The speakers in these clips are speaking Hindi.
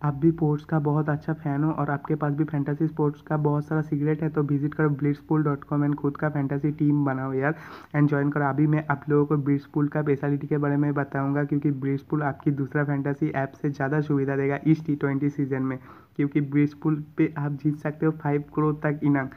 आप भी स्पोर्ट्स का बहुत अच्छा फ़ैन हो और आपके पास भी फैंटेसी स्पोर्ट्स का बहुत सारा सीक्रेट है तो विजिट करो blitzpool.com एंड खुद का फैंटेसी टीम बनाओ यार एंड ज्वाइन करो। अभी मैं आप लोगों को blitzpool का स्पेशलिटी के बारे में बताऊंगा क्योंकि blitzpool आपकी दूसरा फैंटेसी ऐप से ज़्यादा सुविधा देगा इस T20 सीजन में, क्योंकि blitzpool पे आप जीत सकते हो 5 करोड़ तक इनाम।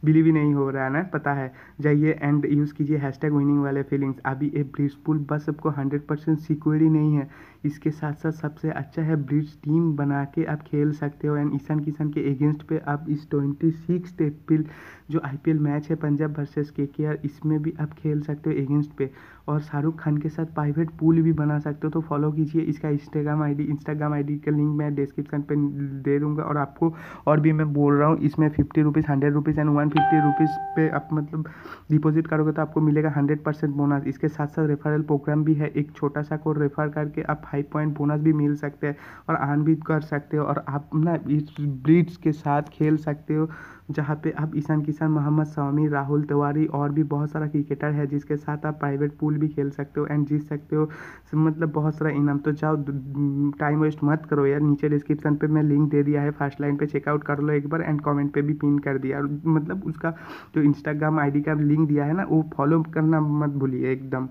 बिलीव ही नहीं हो रहा है ना, पता है। जाइए एंड यूज़ कीजिए हैशटैग विनिंग वाले फीलिंग्स। अभी ये blitzpool बस आपको 100% सिक्योर ही नहीं है, इसके साथ साथ सबसे अच्छा है ब्लिट्स टीम बना के आप खेल सकते हो एंड ईशान किशन के अगेंस्ट पे आप इस 26 अप्रैल जो IPL मैच है पंजाब वर्सेस KKR, इसमें भी आप खेल सकते हो अगेंस्ट पे और शाहरुख खान के साथ प्राइवेट पूल भी बना सकते हो। तो फॉलो कीजिए इसका इंस्टाग्राम आईडी का लिंक मैं डिस्क्रिप्शन पे दे दूंगा। और आपको और भी मैं बोल रहा हूँ, इसमें 50 रुपीज़ 100 रुपीज़ एंड 150 रुपीज़ पे आप मतलब डिपॉजिट करोगे तो आपको मिलेगा 100% बोनस। इसके साथ साथ रेफरल प्रोग्राम भी है, एक छोटा सा कोड रेफर करके आप 5 पॉइंट बोनस भी मिल सकते हैं और अर्न भी कर सकते हो और आप ना इस ब्रीड्स के साथ खेल सकते हो जहाँ पे आप ईशान किशन, मोहम्मद शमी, राहुल तिवारी और भी बहुत सारा क्रिकेटर है जिसके साथ आप प्राइवेट पूल भी खेल सकते हो एंड जीत सकते हो, मतलब बहुत सारा इनाम। तो जाओ, टाइम वेस्ट मत करो यार, नीचे डिस्क्रिप्शन पे मैं लिंक दे दिया है, फर्स्ट लाइन पे चेकआउट कर लो एक बार एंड कमेंट पे भी पिन कर दिया। मतलब उसका जो इंस्टाग्राम आईडी का लिंक दिया है ना वो फॉलो करना मत भूलिए एकदम।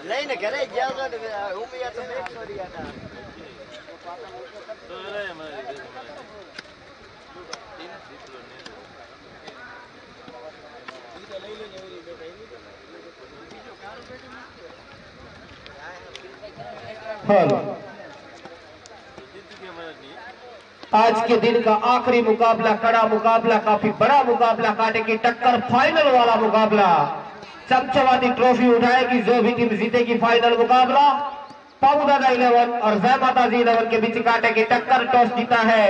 લઈને ઘરે ગયા છો ને હું બી આ તો બેઠ છોડી હતા आज के दिन का आखिरी मुकाबला, कड़ा मुकाबला, काफी बड़ा मुकाबला, कांटे की टक्कर, फाइनल वाला मुकाबला। चमचमाती ट्रॉफी उठाएगी जो भी टीम जीतेगी फाइनल मुकाबला। पाऊदादा 11 और जय माता जी 11 के बीच कांटे की टक्कर। टॉस जीता है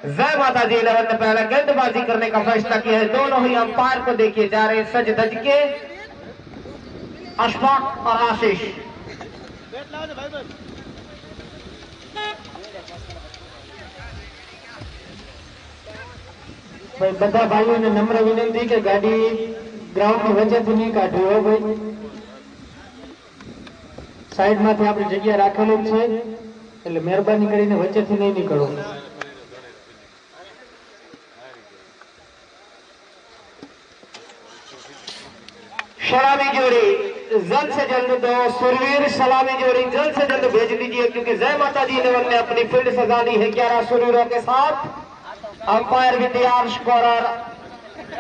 जय माता जी 11 ने, पहला गेंदबाजी करने का फैसला किया है। दोनों ही अंपायर को देखिए जा रहे हैं सज धज के, अशफाक और आशीष। भाई બધા ભાઈઓને નમ્ર વિનંતી કે ગાડી ગ્રાઉન્ડની વચ્ચેથી નહીં કાઢવી હોય ભાઈ, સાઈડમાંથી આપણી જગ્યા રાખેલી જ છે એટલે મહેરબાની કરીને વચ્ચેથી નહીં નીકળો। सलामी जोड़ी जल्द से जल्द दो सुरवीर, सलामी जोड़ी जल्द से जल्द भेज दीजिए क्योंकि जय माता जी 11 ने अपनी फील्ड सजा दी है 11 सुरवीरों के साथ। अंपायर भी तैयार, स्कोरर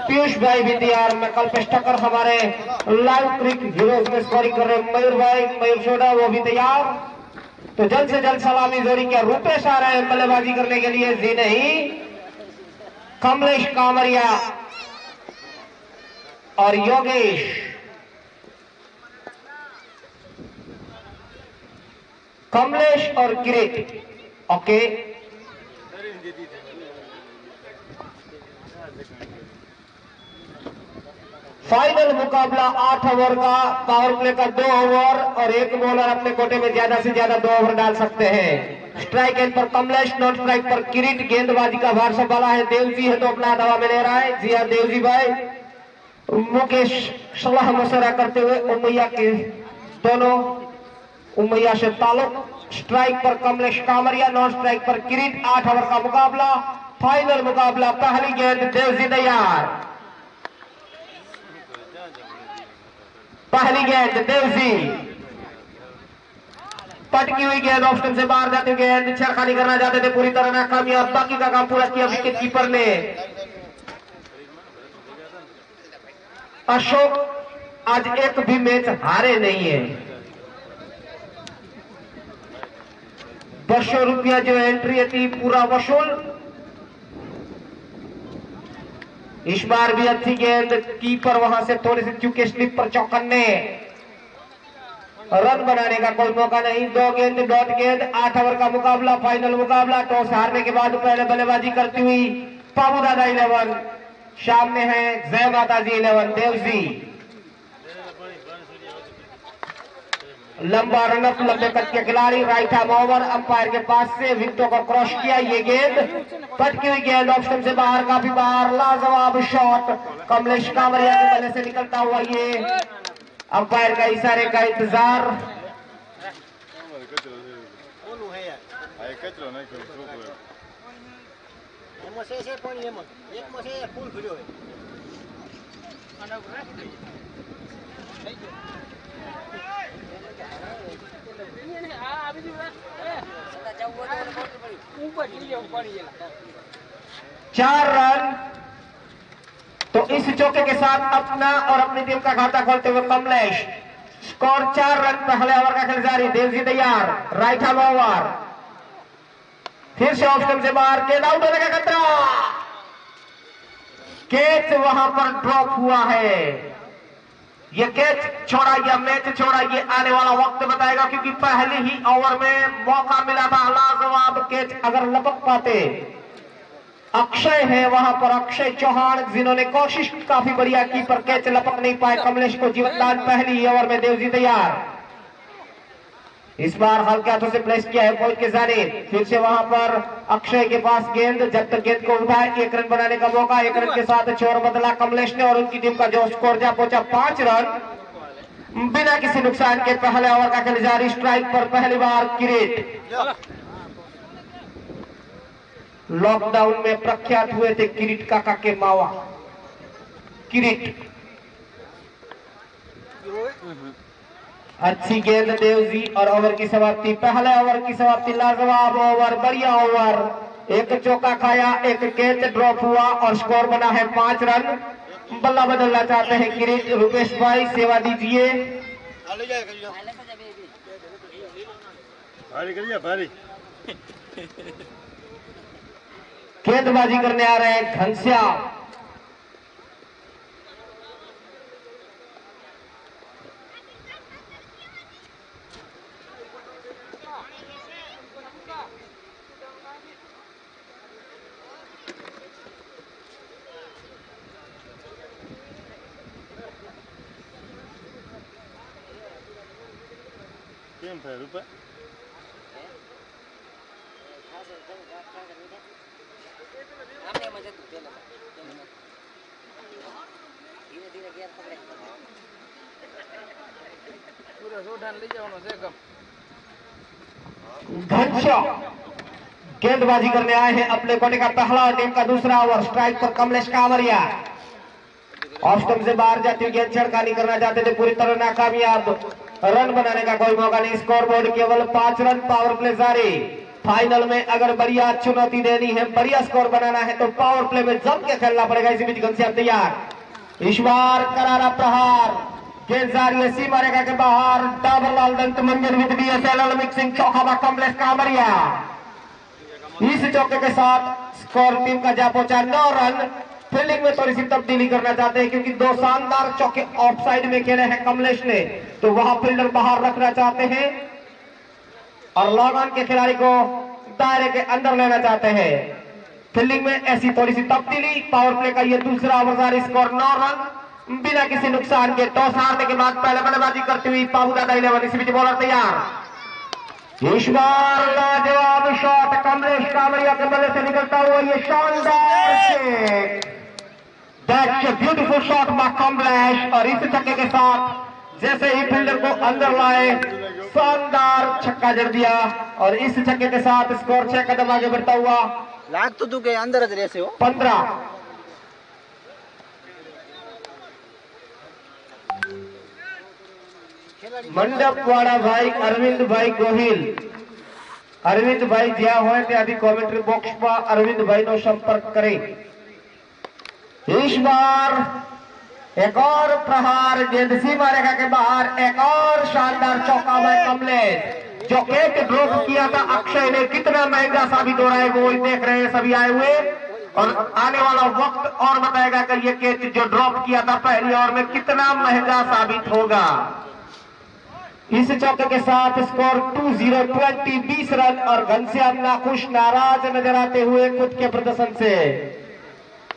पीयूष भाई भी तैयार। मैं कल्पेश ठक्कर हमारे लाइव क्रिक हीरोज में स्कोरिंग कर रहे मयूर भाई, मयूर सोडा वो भी तैयार। तो जल्द से जल्द सलामी जोड़ी क्या रूपेश आ रहे हैं बल्लेबाजी करने के लिए? जी नहीं, कमलेश कामरिया और योगेश। कमलेश और किरीट, ओके। फाइनल मुकाबला 8 ओवर का, पावर प्ले का 2 ओवर और एक बॉलर अपने कोटे में ज्यादा से ज्यादा 2 ओवर डाल सकते हैं। स्ट्राइक एंड पर कमलेश, नॉन स्ट्राइक पर किरीट। गेंदबाजी का भार संभाला है देवजी है तो अपना दवा में ले रहा है। जी हाँ देवजी भाई, मुकेश सलाह मशवरा करते हुए उमैया के दोनों उमैया से ताल्लुक। स्ट्राइक पर कमलेश कामरिया, नॉन स्ट्राइक पर किरीट। 8 ओवर का मुकाबला, फाइनल मुकाबला। पहली गेंद देवजी तैयार, पहली गेंद देवजी। पटकी हुई गेंद ऑप्शन से बाहर जाती गेंद, छेड़खानी करना चाहते थे, पूरी तरह नाकामयाब। बाकी का काम पूरा किया विकेट कीपर ने। अशोक आज एक भी मैच हारे नहीं है। 200 रुपया जो एंट्री थी पूरा वसूल। इस बार भी अच्छी गेंद, कीपर वहां से थोड़ी सी चूके स्लिप पर चौकन्ने। रन बनाने का कोई मौका नहीं। 2 गेंद डॉट गेंद, 8 ओवर का मुकाबला, फाइनल मुकाबला। टॉस हारने के बाद पहले बल्लेबाजी करती हुई पाबू दादा 11, सामने है जय माता जी 11 देवजी। लंबा रनअप, लंबे कद के खिलाड़ी, राइट आर्म ओवर, अंपायर के पास से विकेटों को क्रॉस किया। ये गेंद पटकी हुई गेंद ऑफ स्टंप से बाहर, काफी बाहर, लाजवाब शॉट कमलेश कामरिया के बल्ले से निकलता हुआ। ये अंपायर का इशारे का इंतजार। चार रन। तो इस चौके के साथ अपना और अपनी टीम का खाता खोलते हुए कमलेश। Score 4 run. पहले ओवर का खेल जारी, देवजी तैयार, राइट आर्म ओवर, फिर से ऑफ स्टंप से बाहर, गेंद आउट होने का खतरा। कैच वहां पर ड्रॉप हुआ है। ये कैच छोड़ा या मैच छोड़ा, ये आने वाला वक्त बताएगा, क्योंकि पहले ही ओवर में मौका मिला था। लाजवाब कैच अगर लपक पाते। अक्षय है वहां पर, अक्षय चौहान, जिन्होंने कोशिश काफी बढ़िया की पर कैच लपक नहीं पाए। कमलेश को जीवनदान पहली ओवर में। देवजी तैयार, इस बार हल्के हाथों से प्लेस किया है पॉइंट के जानिब। फिर से वहां पर अक्षय के पास गेंद, जब तक गेंद को उठाए 1 रन बनाने का मौका। 1 रन के साथ छोर बदला कमलेश ने और उनकी टीम का जो स्कोर जा पहुंचा 5 रन बिना किसी नुकसान के। पहले ओवर का खेल जारी, स्ट्राइक पर पहली बार किरीट। लॉकडाउन में प्रख्यात हुए थे किरीट काका के मावा किरीट। अच्छी गेंद देवजी और ओवर की समाप्ति। पहले ओवर की समाप्ति, लाजवाब ओवर, बढ़िया ओवर। एक चौका खाया, एक कैच ड्रॉप हुआ और स्कोर बना है 5 रन। बल्ला बदलना चाहते हैं किरीट। रुपेश भाई सेवा दीजिए। गेंदबाजी करने आ रहे हैं घनश्याम। रुपये घनश्याम गेंदबाजी करने आए हैं अपने कोटे का पहला और टीम का दूसरा ओवर। स्ट्राइक पर कमलेश कामरिया। ऑफ स्टंप से बाहर जाती हुई गेंद छड़कानी करना चाहते थे, पूरी तरह नाकामयाब। रन बनाने का कोई मौका नहीं। स्कोर बोर्ड केवल 5 रन। पावर प्ले जारी। फाइनल में अगर बढ़िया चुनौती देनी है, बढ़िया स्कोर बनाना है तो पावर प्ले में जम के खेलना पड़ेगा। इसी बीच घनश्याम तैयार। इस बार करारा प्रहार, गेंद जारी है सीमा रेखा के बाहर। डाबर लाल दंत मंदिर विद बीएसएल मिक्सिंग चौका कमलेश कामरिया। इस चौके के साथ स्कोर टीम का जा पहुंचा 9 रन। फील्डिंग में थोड़ी सी तब्दीली करना चाहते हैं, क्योंकि 2 शानदार चौके ऑफ साइड में खेले हैं कमलेश ने, तो वहां फील्डर बाहर रखना चाहते हैं और लॉग ऑन के खिलाड़ी को दायरे के अंदर लेना चाहते हैं। फील्डिंग में ऐसी थोड़ी सी तब्दीली। पावर प्ले का ये दूसरा ओवर जारी। स्कोर 9 रन बिना किसी नुकसान के। टॉस हारने के बाद पहले बल्लेबाजी करती हुई पाबू दादा 11। इसी बीच बॉलर तैयार। इस बार लाजवाब शॉट कमलेश कामरिया के बल्ले से निकलता हुआ। ये शानदार that's a beautiful shot bye Kamlesh. और इस छक्के के साथ जैसे ही फील्डर को अंदर लाए, शानदार छक्का जड़ दिया और इस छक्के के साथ स्कोर 6 कदम आगे बढ़ता हुआ। लाग तो तू के अंदर से हो 15। मंडप वाड़ा भाई अरविंद भाई गोहिल, अरविंद भाई ज्या होए ते अभी कमेंट्री बॉक्स पर अरविंद भाई नो संपर्क करें। इस बार एक और प्रहार, गेंद सीमा रेखा के बाहर। एक और शानदार चौका में कमलेश। जो कैच ड्रॉप किया था अक्षय ने, कितना महंगा साबित हो रहा है वो देख रहे हैं सभी आए हुए। और आने वाला वक्त और बताएगा कि ये कैच जो ड्रॉप किया था पहली ओवर में कितना महंगा साबित होगा। इस चौके के साथ स्कोर 2-0 20 रन और घनश्याम नाखुश नाराज नजर आते हुए खुद के प्रदर्शन से।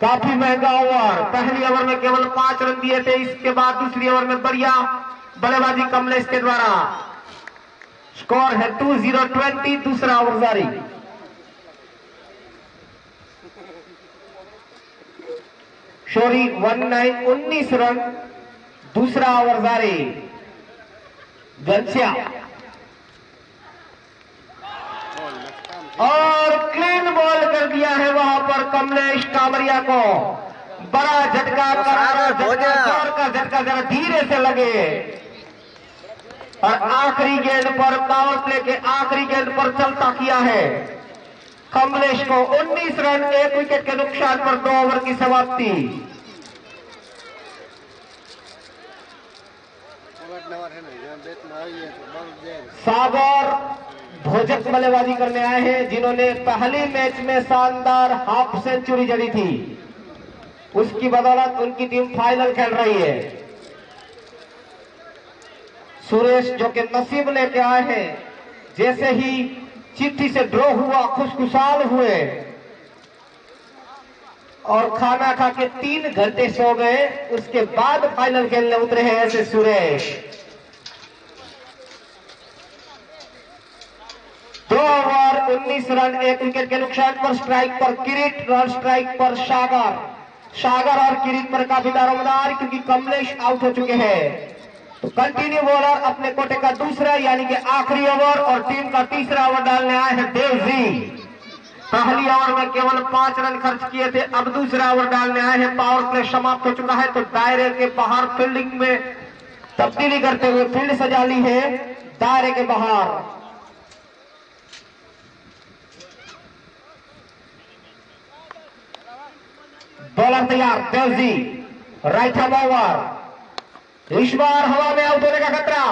काफी महंगा ओवर, पहली ओवर में केवल 5 रन दिए थे, इसके बाद दूसरी ओवर में बढ़िया बल्लेबाजी कमलेश के द्वारा। स्कोर है 2-0 दूसरा ओवर जारी। शोरी 19 रन, दूसरा ओवर जारी। घनश्याम और क्लीन बॉल कर दिया है वहां पर कमलेश कामरिया को। बड़ा झटका, करारा झटका, जोर का झटका, जरा धीरे से लगे। और आखिरी गेंद पर, पावर प्ले के आखिरी गेंद पर चलता किया है कमलेश को। 19 रन, 1 विकेट के नुकसान पर 2 ओवर की समाप्ति। सागर भोजक बल्लेबाजी करने आए हैं, जिन्होंने पहली मैच में शानदार हाफ सेंचुरी जड़ी थी। उसकी बदौलत उनकी टीम फाइनल खेल रही है। सुरेश जो कि नसीब लेके आए हैं, जैसे ही चिट्ठी से ड्रॉ हुआ खुशखुशाल हुए और खाना खा के 3 घंटे सो गए, उसके बाद फाइनल खेलने उतरे हैं ऐसे सुरेश। 2 ओवर 19 रन, 1 विकेट के नुकसान पर। स्ट्राइक पर किरीट, रन स्ट्राइक पर सागर और किरीट पर काफी दारोमदार, क्योंकि कमलेश आउट हो चुके हैं। तो कंटिन्यू बॉलर अपने कोटे का दूसरा यानी कि आखिरी ओवर और टीम का तीसरा ओवर डालने आए हैं देव जी। पहली ओवर में केवल 5 रन खर्च किए थे, अब दूसरा ओवर डालने आए हैं। पावर प्ले समाप्त हो चुका है, तो दायरे के बाहर फील्डिंग में तब्दीली करते हुए फील्ड सजा ली है दायरे के बाहर। बॉलर तैयार, Dev ji right hand over. इस बार हवा में आउट होने का खतरा।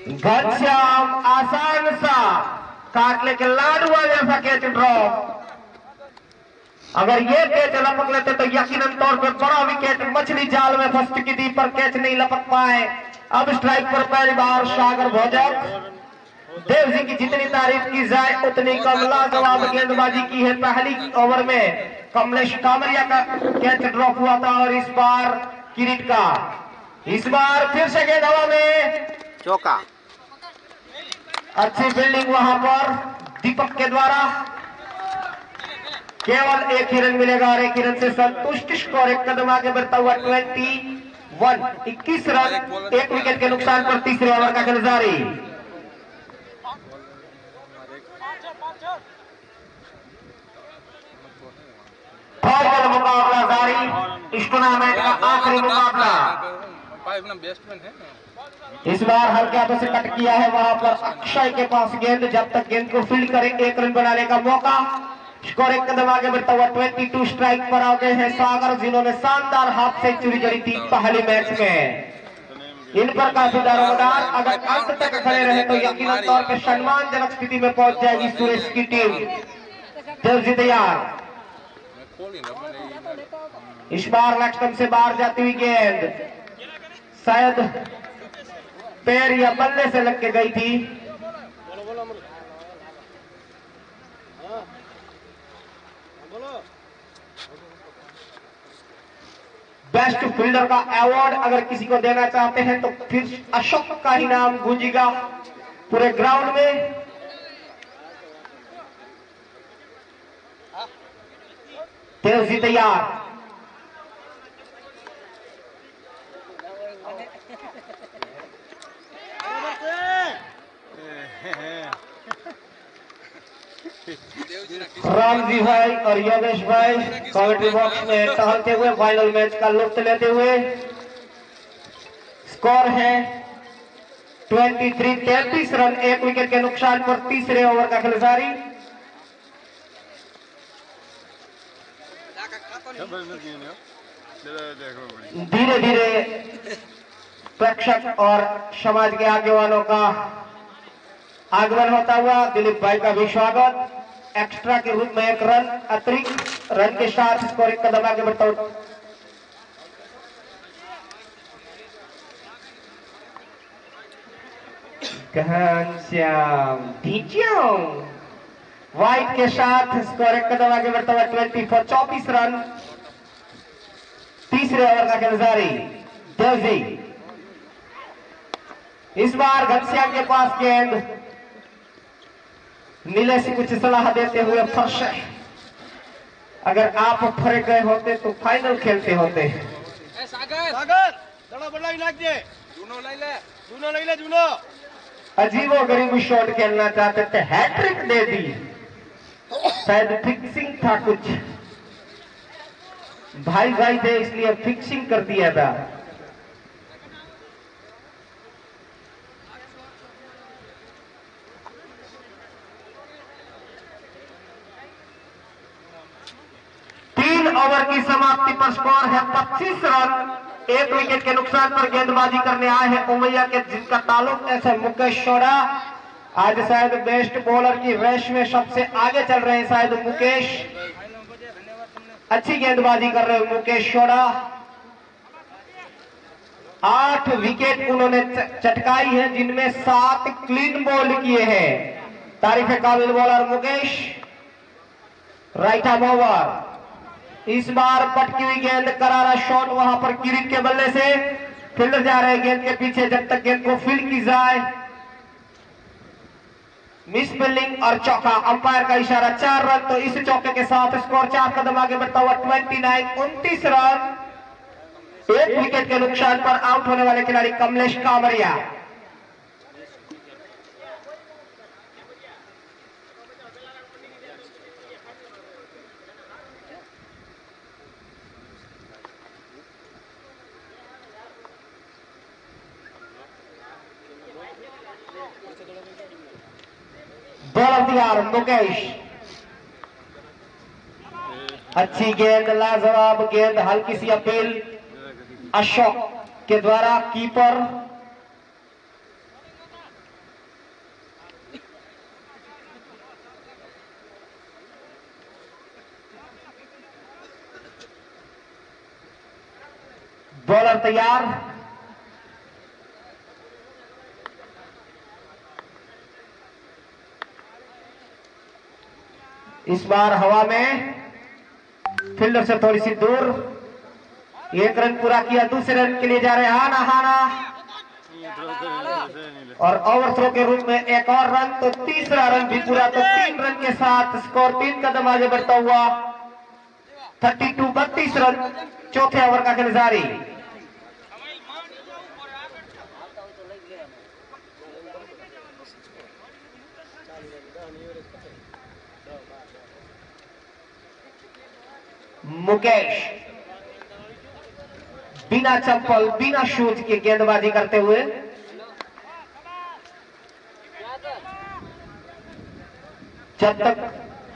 घनश्याम आसान सा काट लेके लाडुआ जैसा कैच ड्रॉप। अगर ये कैच लपक लेते तो यकीनन तौर पर बड़ा विकेट मछली जाल में फंस चुकी थी, पर कैच नहीं लपक पाए। अब स्ट्राइक पर पहली बार सागर भोजक। देव जी की जितनी तारीफ की जाए उतनी कम। लाजवाब गेंदबाजी की है। पहली ओवर में कमलेश कामरिया का कैच ड्रॉप हुआ था और इस बार किरीट का। इस बार फिर से गेंद हवा में, चौका। अच्छी फील्डिंग वहां पर दीपक के द्वारा। केवल 1 ही रन मिलेगा और 1 ही रन से संतुष्ट। स्कोर 1 कदम आगे बढ़ता हुआ 21 रन, 1 विकेट के नुकसान पर तीसरे ओवर का खेल जारी। फाइनल मुकाबला जारी, इस टूर्नामेंट का आखिरी मुकाबला। इस बार हल्के हाथों से कट किया है वहां पर अक्षय के पास गेंद। जब तक गेंद को फील्ड करे 1 रन बनाने का मौका। स्कोर 1 कदम आगे बढ़ता हुआ 22। स्ट्राइक पर आ गए हैं सागर, जिन्होंने शानदार हाफ सेंचुरी जड़ी थी पहले मैच में। इन पर काफी दारोमदार, अगर अंत तक खड़े रहे तो यकीनन तौर पर सम्मानजनक स्थिति में पहुंच जाएगी सुरेश की टीम। देव जी तैयार। इस बार लेग स्टंप से बाहर जाती हुई गेंद शायद पैर या बल्ले से लग के गई थी। बेस्ट फील्डर का अवार्ड अगर किसी को देना चाहते हैं तो फिर अशोक का ही नाम गूंजेगा पूरे ग्राउंड में। देव जी तैयार। राम जी भाई और योगेश भाई कमेंट्री बॉक्स में टहलते हुए फाइनल मैच का लुत्फ लेते हुए। स्कोर है 33 रन, 1 विकेट के नुकसान पर तीसरे ओवर का खेल जारी। धीरे धीरे प्रेक्षक और समाज के आगेवानों का आगमन होता हुआ दिलीप भाई का भी स्वागत। एक्स्ट्रा के रूप में 1 रन अतिरिक्त रन के साथ स्कोर 1 कदम आगे बढ़ता हुआ घनश्याम वाइट के साथ स्कोर 1 कदम आगे बढ़ता हुआ 20 फॉर 24 रन। तीसरे ओवर का खेल जारी। दर्जी इस बार घनश्याम के पास गेंद, नीले से कुछ सलाह देते हुए फर्श, अगर आप फरे गए होते तो फाइनल खेलते होते। अजीबो गरीब शॉट खेलना चाहते थे, हैट्रिक दे दी, शायद फिक्सिंग था कुछ, भाई भाई थे इसलिए फिक्सिंग कर दिया था। ओवर की समाप्ति पर स्कोर है 25 रन। 1 विकेट के नुकसान पर गेंदबाजी करने आए हैं उमैया के, जिनका ताल्लुक ऐसे मुकेश शोड़ा। आज शायद बेस्ट बॉलर की रेस में सबसे आगे चल रहे हैं शायद मुकेश। अच्छी गेंदबाजी कर रहे हैं मुकेश शोड़ा। 8 विकेट उन्होंने चटकाई है, जिनमें 7 क्लीन बॉल किए हैं। तारीफ काबिल bowler Mukesh. Right arm over. इस बार पटकी हुई गेंद, करारा शॉट वहां पर किरीट के बल्ले से। फील्डर जा रहे हैं गेंद के पीछे जब तक गेंद को फील्ड की जाए। मिस फील्डिंग और चौका, अंपायर का इशारा। 4 रन। तो इस चौके के साथ स्कोर 4 कदम आगे बढ़ता हुआ 29 रन। 1 विकेट के नुकसान पर आउट होने वाले खिलाड़ी कमलेश कामरिया। बॉलर तैयार मुकेश। अच्छी गेंद, लाजवाब गेंद, हल्की सी अपील अशोक के द्वारा। कीपर बॉलर तैयार। इस बार हवा में फील्डर से थोड़ी सी दूर। 1 रन पूरा किया, दूसरे रन के लिए जा रहे हैं हाना हाना, और ओवरथ्रो के रूप में 1 और रन। तो तीसरा रन भी पूरा। तो 3 रन के साथ स्कोर 3 कदम आगे बढ़ता हुआ 32 रन। चौथे ओवर का खेल जारी। मुकेश बिना चप्पल, बिना शूज के गेंदबाजी करते हुए। जब तक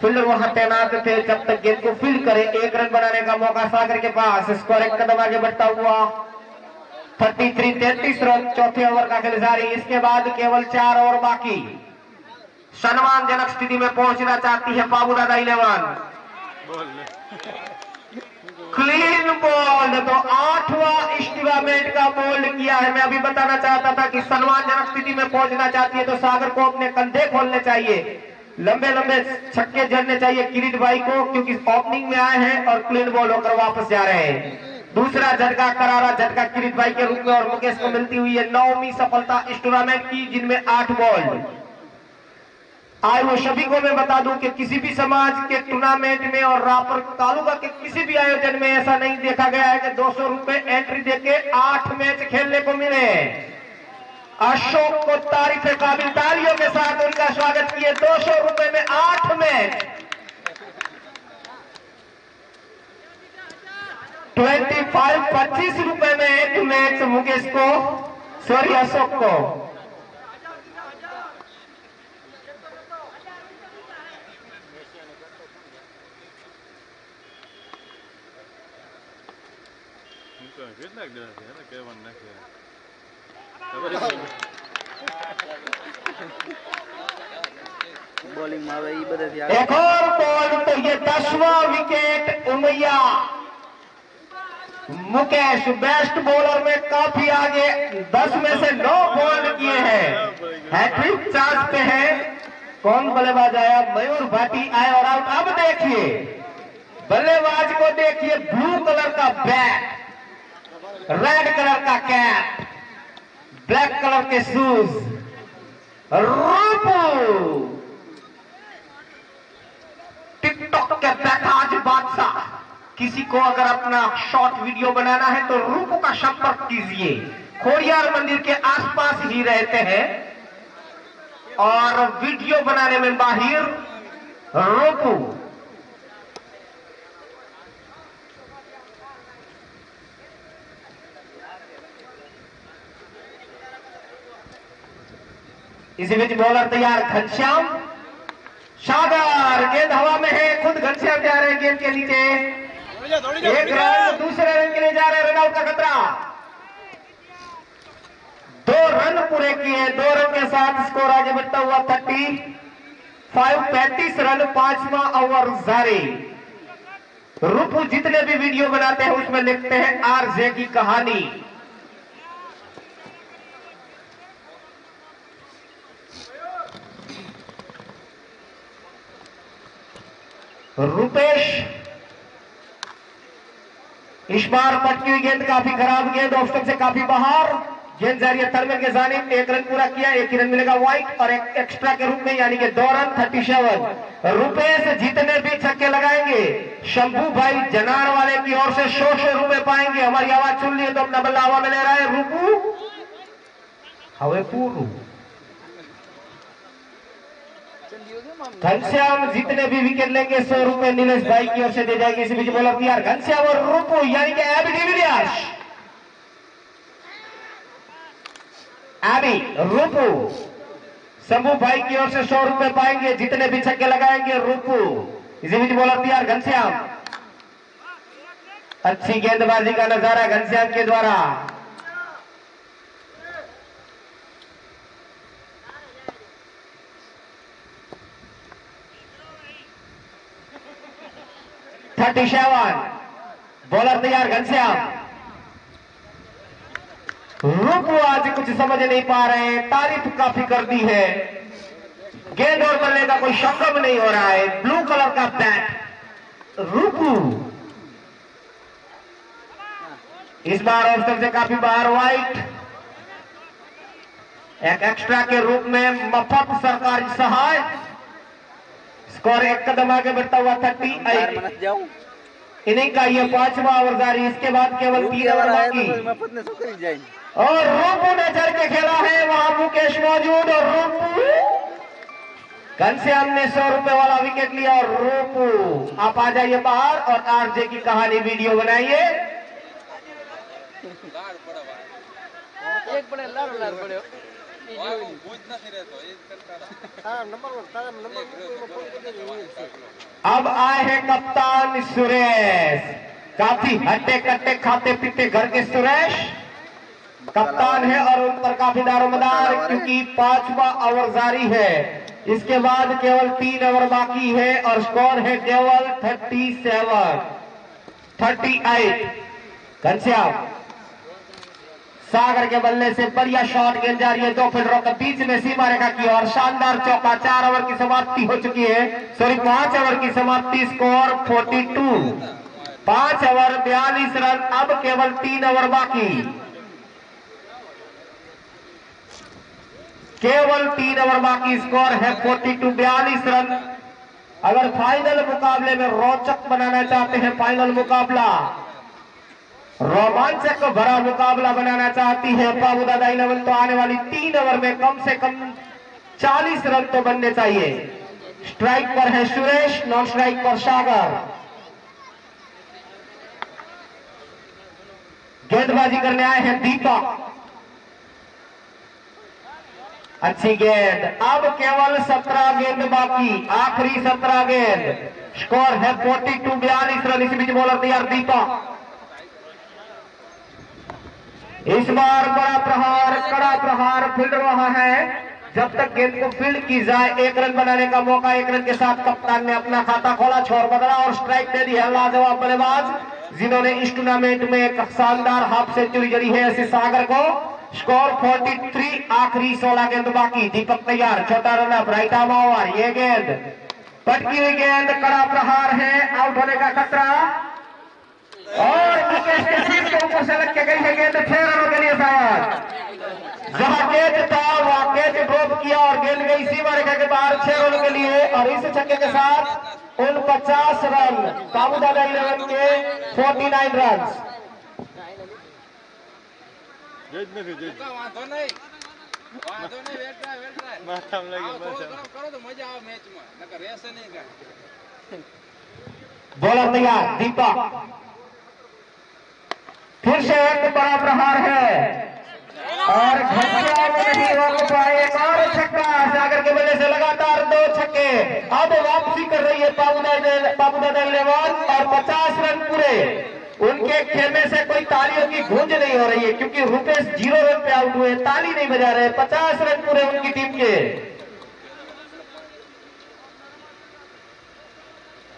फील्डर वहां तैनात थे, जब तक गेंद को फील्ड करे। 1 रन बनाने का मौका सागर के पास। स्कोर 1 कदम आगे बढ़ता हुआ 33 रन। चौथे ओवर का खेल जारी। इसके बाद केवल 4 ओवर बाकी। सम्मानजनक स्थिति में पहुंचना चाहती है बाबू दादा 11। Clean ball. तो 8वां टूर्नामेंट का बॉल किया है। मैं अभी बताना चाहता था कि सम्मानजनक स्थिति में पहुंचना चाहती है तो सागर को अपने कंधे खोलने चाहिए, लंबे लंबे छक्के जड़ने चाहिए किरीट भाई को, क्योंकि ओपनिंग में आए हैं और क्लीन बॉल होकर वापस जा रहे हैं। दूसरा झटका, करारा झटका किरीट भाई के रूप में और मुकेश को मिलती हुई है 9वीं सफलता इस टूर्नामेंट की, जिनमें 8 बॉल आए। वो सभी को मैं बता दूं कि किसी भी समाज के टूर्नामेंट में और रापर तालुका के किसी भी आयोजन में ऐसा नहीं देखा गया है कि 200 रुपए एंट्री देके 8 मैच खेलने को मिले। अशोक को तारीफ काबिल तालियों के साथ उनका स्वागत किए। 200 रुपए में 8 मैच, 25 रुपए में 1 मैच मुकेश को, सॉरी अशोक को। बॉलिंग में आवे ई बधाथी एक और बॉल तो ये 10वां wicket Umaiya Mukesh best bowler में काफी आगे 10 में से 9 बॉल किए हैं, हैट्रिक चांस पे है। कौन बल्लेबाज आया? मयूर भाटी आए और आउट। अब देखिए बल्लेबाज को देखिए, ब्लू कलर का बैट, रेड कलर का कैप, ब्लैक कलर के शूज, रूपू टिकटॉक के बैठाज बादशाह। किसी को अगर अपना शॉर्ट वीडियो बनाना है तो रूपू का संपर्क कीजिए। खोड़ियार मंदिर के आसपास ही रहते हैं और वीडियो बनाने में माहिर रूपू। इसी बीच बॉलर तैयार घनश्याम, सागर, गेंद हवा में है, खुद घनश्याम जा रहे हैं गेंद के नीचे। एक रन दूसरे रन के लिए जा रहे, रन आउट का खतरा। 2 रन पूरे किए, 2 रन के साथ स्कोर आगे बढ़ता हुआ 35 रन, 5वां ओवर जारी। रूपू जितने भी वीडियो बनाते हैं उसमें लिखते हैं आरजे की कहानी। रुपेश इस बार पटकी हुई गेंद, काफी खराब गेंद, ऑफ स्टंप से काफी बाहर। गेंद जा रही है थर्मल के जानिब, 1 रन पूरा किया, 1 ही रन मिलेगा वाइट और एक एक्स्ट्रा के रूप में, यानी कि 2 रन 37। रुपेश जितने भी छक्के लगाएंगे शंभू भाई जनार वाले की ओर से 100 रुपए पाएंगे। हमारी आवाज सुन लिए तो अपना बल्ला हवा में ले रहा है रूपू, हवे पूरू। घनश्याम जितने भी विकेट लेंगे 100 रुपए नीलेश भाई की ओर से दे जाएंगे। इसी बीच बॉलर तैयार घनश्याम और रूपू, यानी कि AB de Villiers, AB Rupu. Shambhu भाई की ओर से 100 रुपए पाएंगे जितने भी छक्के लगाएंगे रूपू। इसी बीच बॉलर तैयार घनश्याम, अच्छी गेंदबाजी का नजारा घनश्याम के द्वारा। बॉलर तैयार घनश्याम। रूपू आज कुछ समझ नहीं पा रहे हैं, तारीफ काफी कर दी है, गेंद और बल्ले का कोई संगम नहीं हो रहा है। ब्लू कलर का बैट रूपू, इस बार ऑफ स्टंप से काफी बाहर वाइट, एक एक्स्ट्रा के रूप में मफत सरकारी सहाय। स्कोर 1 कदम आगे बढ़ता हुआ 38। इनिंग का ये 5वां ओवर जारी, इसके बाद केवल 3 ओवर बाकी और रूपू ने चढ़ के खेला है, वहां मुकेश मौजूद और रूपू। घनश्याम ने 100 रुपए वाला विकेट लिया और रूपू आप आ जाइए बाहर और आरजे की कहानी वीडियो बनाइए। एक बड़े लाल लाल बड़े अब आए हैं कप्तान सुरेश, काफी हट्टे कट्टे खाते पीते घर के सुरेश कप्तान है और उन पर काफी दारोमदार, क्योंकि 5वां ओवर जारी है। इसके बाद केवल 3 ओवर बाकी है और स्कोर है केवल 38। घनश्याम सागर के बल्ले से बढ़िया शॉट गेंद जा रही है 2 फील्डरों के बीच में सीमा रेखा की और शानदार चौका। 4 ओवर की समाप्ति हो चुकी है, सॉरी 5 ओवर की समाप्ति, स्कोर 42। 5 ओवर 42 रन, अब केवल 3 ओवर बाकी, केवल 3 ओवर बाकी, स्कोर है 42, 42 रन। अगर फाइनल मुकाबले में रोचक बनाना चाहते हैं, फाइनल मुकाबला रोमांचक भरा मुकाबला बनाना चाहती है बाबू दादा इलेवन, तो आने वाली 3 ओवर में कम से कम 40 रन तो बनने चाहिए। स्ट्राइक पर है सुरेश, नॉन स्ट्राइक पर सागर। गेंदबाजी करने आए हैं दीपक, अच्छी गेंद। अब केवल 17 गेंद बाकी, आखिरी 17 गेंद, स्कोर है 42, 42 रन। इस बीच बॉलर तैयार दीपक, इस बार बड़ा प्रहार, कड़ा प्रहार फिर रहा है जब तक गेंद को फील्ड की जाए। एक रन बनाने का मौका, एक रन के साथ कप्तान ने अपना खाता खोला, छोर बदला और स्ट्राइक दे दी है लाजवाब बल्लेबाज जिन्होंने इस टूर्नामेंट में एक शानदार हाफ सेंचुरी जड़ी है ऐसे सागर को। स्कोर 43, आखिरी 16 गेंद बाकी। दीपक तैयार, छोटा run up, right arm over. ये गेंद पटकी हुई गेंद, कड़ा प्रहार है, आउट होने का खतरा और मुकेश के सिर के ऊपर से लग के गई है गेंद 6 रनों के लिए शायद। जहां कैच था वहां कैच ड्रॉप किया और गेंद गई सीमा रेखा के बाहर 6 रनों के लिए। और इस छक्के के साथ उन 50 रन बाबूदादा 11 के 49 रन। बॉलर तैयार, दीपक फिर से एक बड़ा प्रहार है और घटिया में नहीं रोक पाए। एक और छक्का सागर के बल्ले से, लगातार 2 छक्के। अब वापसी कर रही है बाबूदादा 11 और 50 रन पूरे। उनके खेमे से कोई तालियों की गूंज नहीं हो रही है क्योंकि रुपेश 0 रन पे आउट हुए, ताली नहीं बजा रहे। 50 रन पूरे उनकी टीम के।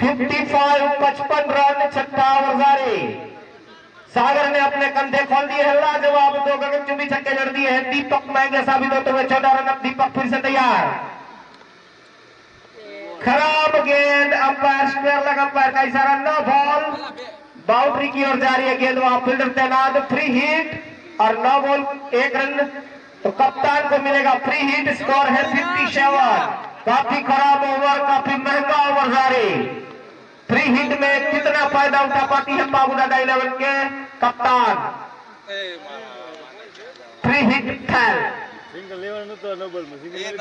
55 रन, छक्का और जारी। सागर ने अपने कंधे खोल दिए हैं, लाजवाब 2 गगनचुंबी छक्के जड़ दिए हैं। दीपक महंगे साबित होते हुए 14 रन। दीपक फिर से तैयार, खराब गेंद, अंपायर स्क्वायर लग, अंपायर का इशारा, नो बॉल। बाउंड्री की ओर जा रही है गेंद, वहां फील्डर तैनात, फ्री हिट और नो बॉल, 1 रन तो कप्तान को मिलेगा फ्री हिट। स्कोर है 57। काफी खराब ओवर, काफी महंगा ओवर जारी। फ्री हिट में कितना फायदा उठा पाती है बाबूदादा 11 के कप्तान। फ्री हिट फैल सिंगल लेवा न तो नोबल में सिंगल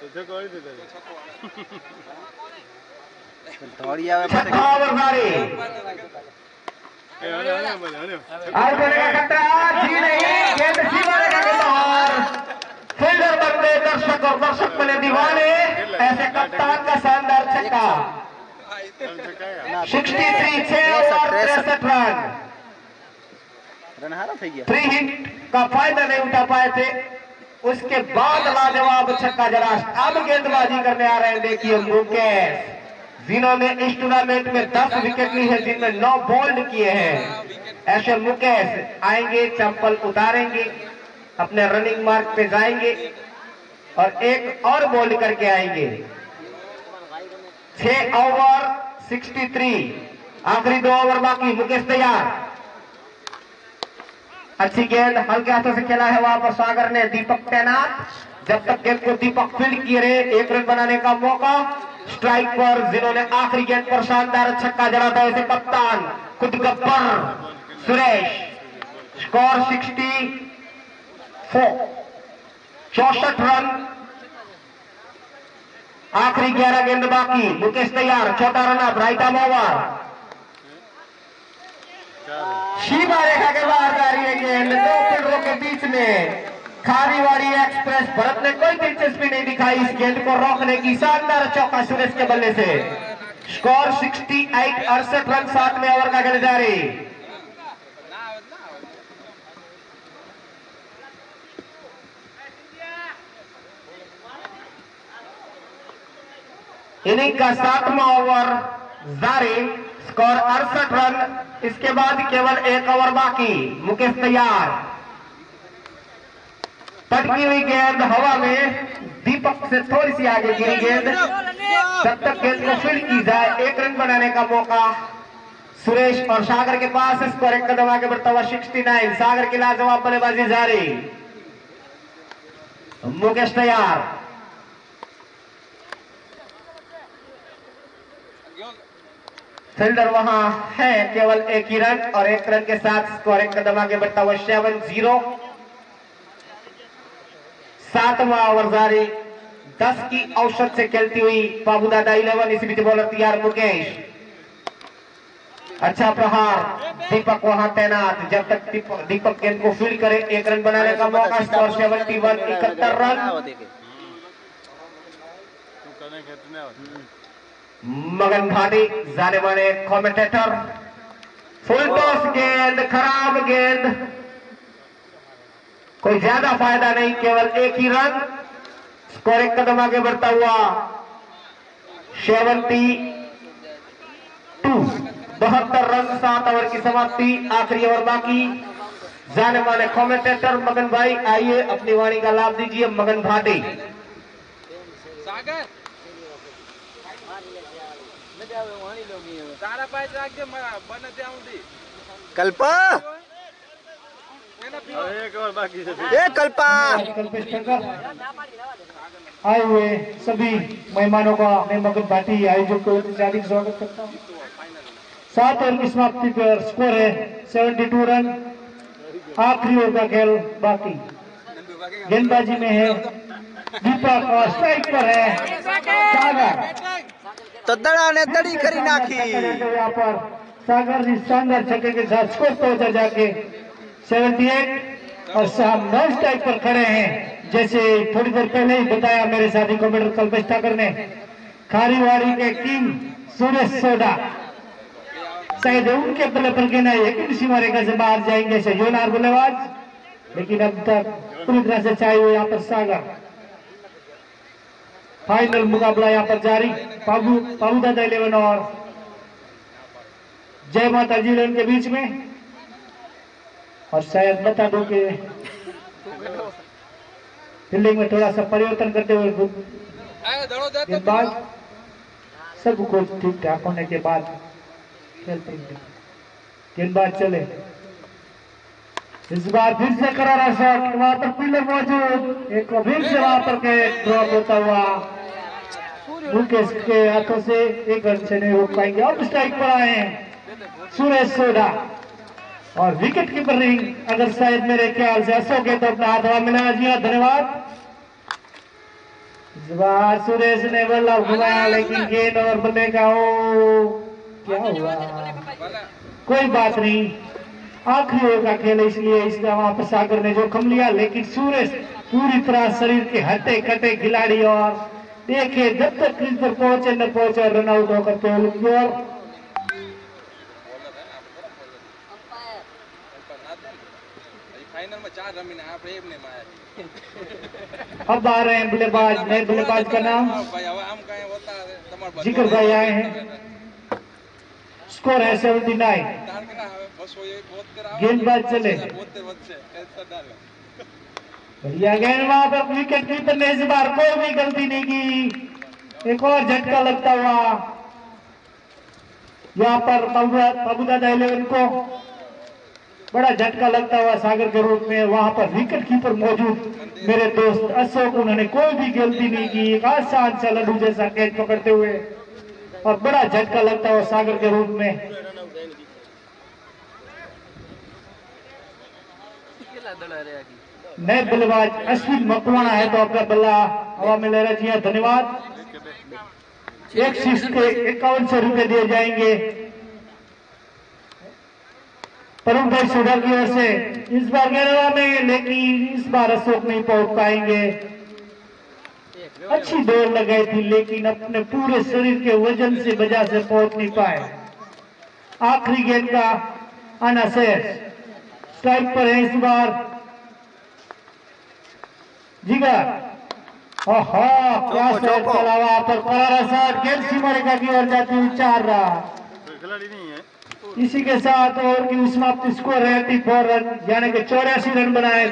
तो कोई दे थोड़ी आवे छक्का और जारी। आज बनेगा खतरा, जी नहीं, गेंद सीमा रेखा के बाहर। फील्डर बनते दर्शक और दर्शक बने दीवाने, ऐसे कप्तान का शानदार छक्का। 63, 6 ओवर 63 रन हारा થઈ ગયા। फ्री हिट का फायदा नहीं उठा पाए थे, उसके बाद लाजवाब छक्का जड़ा। अब गेंदबाजी करने आ रहे हैं, देखिए मुकेश जिन्होंने इस टूर्नामेंट में 10 विकेट ली है जिनमें 9 बोल्ड किए हैं। ऐसे मुकेश आएंगे, चंपल उतारेंगे, अपने रनिंग मार्क पे जाएंगे और एक और बोल्ड करके आएंगे। 6 ओवर 63, आखिरी 2 ओवर बाकी। मुकेश तैयार, अच्छी गेंद हल्के हाथों से खेला है वहां पर सागर ने। दीपक तैनात, जब तक गेंद को दीपक फील्ड किए रहे, 1 रन बनाने का मौका। स्ट्राइक पर जिन्होंने आखिरी गेंद पर शानदार छक्का जड़ा था ऐसे कप्तान खुद गब्बर सुरेश। स्कोर 64, 64 रन, आखिरी 11 गेंद बाकी। मुकेश तैयार, छोटा run up, right arm over. सीमा रेखा के बाहर जा रही है गेंद, 2 फील्डरों के बीच में। खारीवाड़ी एक्सप्रेस भरत ने कोई दिलचस्पी नहीं दिखाई इस गेंद को रोकने की। शानदार चौका सुरेश के बल्ले से। स्कोर 68, 68 रन, 7वें ओवर का खेल जारी। इनिंग का 7वां ओवर जारी। स्कोर 68 रन, इसके बाद केवल 1 ओवर बाकी। मुकेश तैयार, पटकी हुई गेंद हवा में, दीपक से थोड़ी सी आगे गिरी गेंद। जब तक गेंद को फील्ड की जाए, 1 रन बनाने का मौका सुरेश और सागर के पास। स्कोर 1 कदम आगे बढ़ता हुआ 69। सागर की लाजवाब बल्लेबाजी जारी। मुकेश तैयार, फील्डर वहां है, केवल 1 ही रन और 1 रन के साथ स्कोर 1 कदम आगे बढ़ता हुआ 7-0। 7वां ओवर जारी। 10 की औसत से खेलती हुई बाबूदादा 11। इसी बीच बॉलर तैयार मुकेश, अच्छा प्रहार। दीपक वहां तैनात, जब तक दीपक गेंद को फील्ड करे, 1 रन बनाने का मौका। Score 71, 71 run. मगन भाटी जाने वाले कमेंटेटर। फुल टॉस गेंद, खराब गेंद, कोई ज्यादा फायदा नहीं, केवल 1 ही रन। स्कोर एक कदम आगे बढ़ता हुआ 72 रन 7 ओवर की समाप्ति। आखिरी ओवर बाकी। जाने माने कमेंटेटर मगन भाई आइए अपनी वाणी का लाभ दीजिए। मगन भाटी कल्पा एक और बाकी है। ए कल्पा कल्पेश ठक्कर आए हुए सभी मेहमानों का मैं मगन भाटी आयोजक को हार्दिक स्वागत करता हूँ। 7 ओवर की समाप्ति पर स्कोर है 72 रन। आखिरी ओवर का खेल बाकी। गेंदबाजी में है दीपक और स्ट्राइक पर है सागर। तो दड़ा ने दड़ी करी नाखी। यहाँ पर सागर जी शानदार छक्के के साथ स्कोर पहुंचा जाके 78 और साहब नॉन स्ट्राइक पर खड़े हैं। जैसे थोड़ी देर पहले ही बताया मेरे साथी कमेंटर कल्पेश ठाकर ने, खारीवाड़ी के किंग सुरेश सोडा शायद उनके बल्ले पर कहना है कि सीमा रेखा से बाहर जाएंगे सजोनार बल्लेबाज, लेकिन अब तक पूरी तरह से छाए हुए यहाँ पर सागर। फाइनल मुकाबला यहाँ पर जारी। बाबू दादा 11 और जय माता जी के बीच में। और शायद बता दूं कि फील्डिंग में थोड़ा सा परिवर्तन करते हुए गेंदबाज सब कुछ ठीक ठाक होने के बाद गेंदबाज चले। इस बार फिर से करारा शॉट, वहां पर पिलर मौजूद, एक फिर से वहां पर के ड्रॉप होता हुआ मुकेश के हाथों से एक रन से नहीं रोक पाएंगे। अब स्ट्राइक पर आए हैं सुरेश सोडा और विकेट कीपर रिंग अगर शायद मेरे ख्याल से अशोक है तो अपना हाथ हवा मिलाया। जी हाँ धन्यवाद। इस बार सुरेश ने बल्ला घुमाया लेकिन गेंद और बल्ले का ओ क्या हुआ, कोई बात नहीं। आखिरी ओवर का खेल इसलिए इसका वहां पर सागर ने जोखिम लिया, लेकिन सुरेश पूरी तरह शरीर के हटे कटे खिलाड़ी और देखे जब तक क्रीज पर पहुंचे न पहुंचे रन आउट होकर केवल की ओर। अब आ रहे हैं बल्लेबाज, नए बल्लेबाज का नाम जिक्र भाई आए हैं। स्कोर है 79। गेंदबाज चले बढ़िया गेंद, वहां पर विकेट कीपर ने इस बार कोई भी गलती नहीं की। एक और झटका लगता हुआ यहाँ पर बाबूदादा 11 को बड़ा झटका लगता हुआ सागर के रूप में। वहां पर विकेट कीपर मौजूद मेरे दोस्त अशोक, उन्होंने कोई भी गलती नहीं की। एक आसान सा लड्डू जैसा कैच पकड़ते हुए और बड़ा झटका लगता हुआ सागर के रूप में। नए बल्लेबाज अश्विन मकवाना है तो आपका बल्ला हवा में ले रहा। जी धन्यवाद। एक शीश के 5100 रुपए दिए जाएंगे परुण भाई सोडा की ओर से। इस बार गेंदवा में, लेकिन इस बार अशोक नहीं पहुंच पाएंगे। अच्छी दौड़ लगाई थी लेकिन अपने पूरे शरीर के वजन से वजह से पहुंच नहीं पाए। आखिरी गेंद का आना शेष स्ट्राइक पर है इस बार जिगर। क्या शॉट चला वहां पर, करारा शॉट, गेंद सीमा रेखा की ओर जाती हुई 4 रहा। खिलाड़ी नहीं है। इसी के साथ ओवर की समाप्ति स्कोर है 84 रन, यानी कि 84 रन बनाए।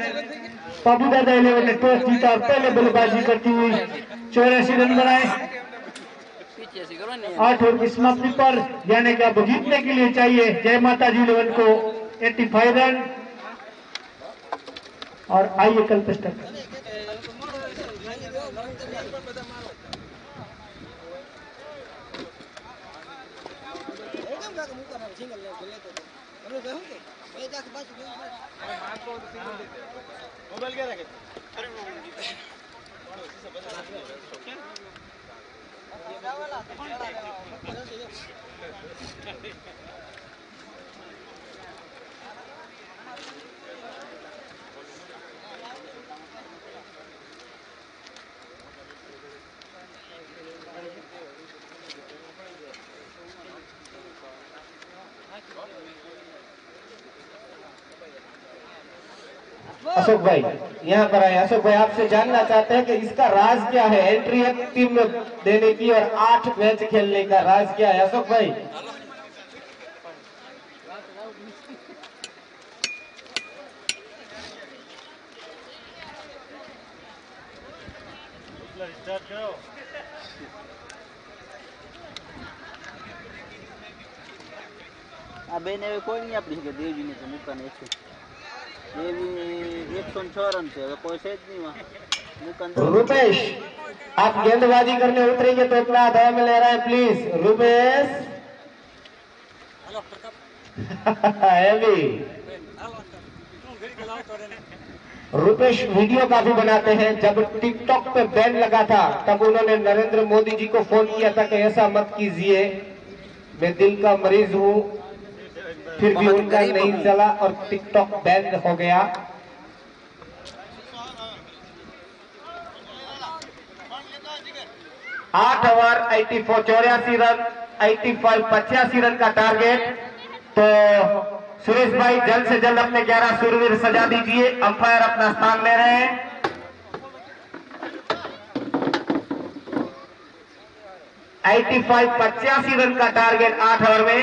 बाबूदादा 11 ने टॉस जीता और पहले बल्लेबाजी करती हुई 84 रन बनाए। 8 ओवर की समाप्ति पर, यानी कि अब जीतने के लिए चाहिए जय माता जी 11 को 85 रन। और आइए कल्पेश ठाकर। मोबाइल क्या रखे? अशोक भाई यहाँ पर आए। अशोक भाई आपसे जानना चाहते हैं कि इसका राज क्या है, एंट्री एक टीम में देने की और 8 मैच खेलने का राज क्या है अशोक भाई? स्टार्ट करो। આ બેન હવે કોઈ નહીં આપણી શકે દેવજીને તો મુકાને છે દેવી 106 રન છે હવે કોઈ છે જ નહીં મુકાન रुपेश आप गेंदबाजी करने उतरेंगे तो इतना दया में ले रहा है प्लीज रुपेश। रुपेश वीडियो काफी बनाते हैं। जब टिकटॉक पे बैन लगा था तब उन्होंने नरेंद्र मोदी जी को फोन किया था कि ऐसा मत कीजिए, मैं दिल का मरीज हूँ, फिर भी उनका नहीं चला और टिकटॉक बैन हो गया। आठ ओवर 84 84 रन 85 85 रन का टारगेट। तो सुरेश भाई जल्द से जल्द अपने 11 सूरवीर सजा दीजिए। अंपायर अपना स्थान ले रहे हैं। एटी 85 रन का टारगेट 8 ओवर में।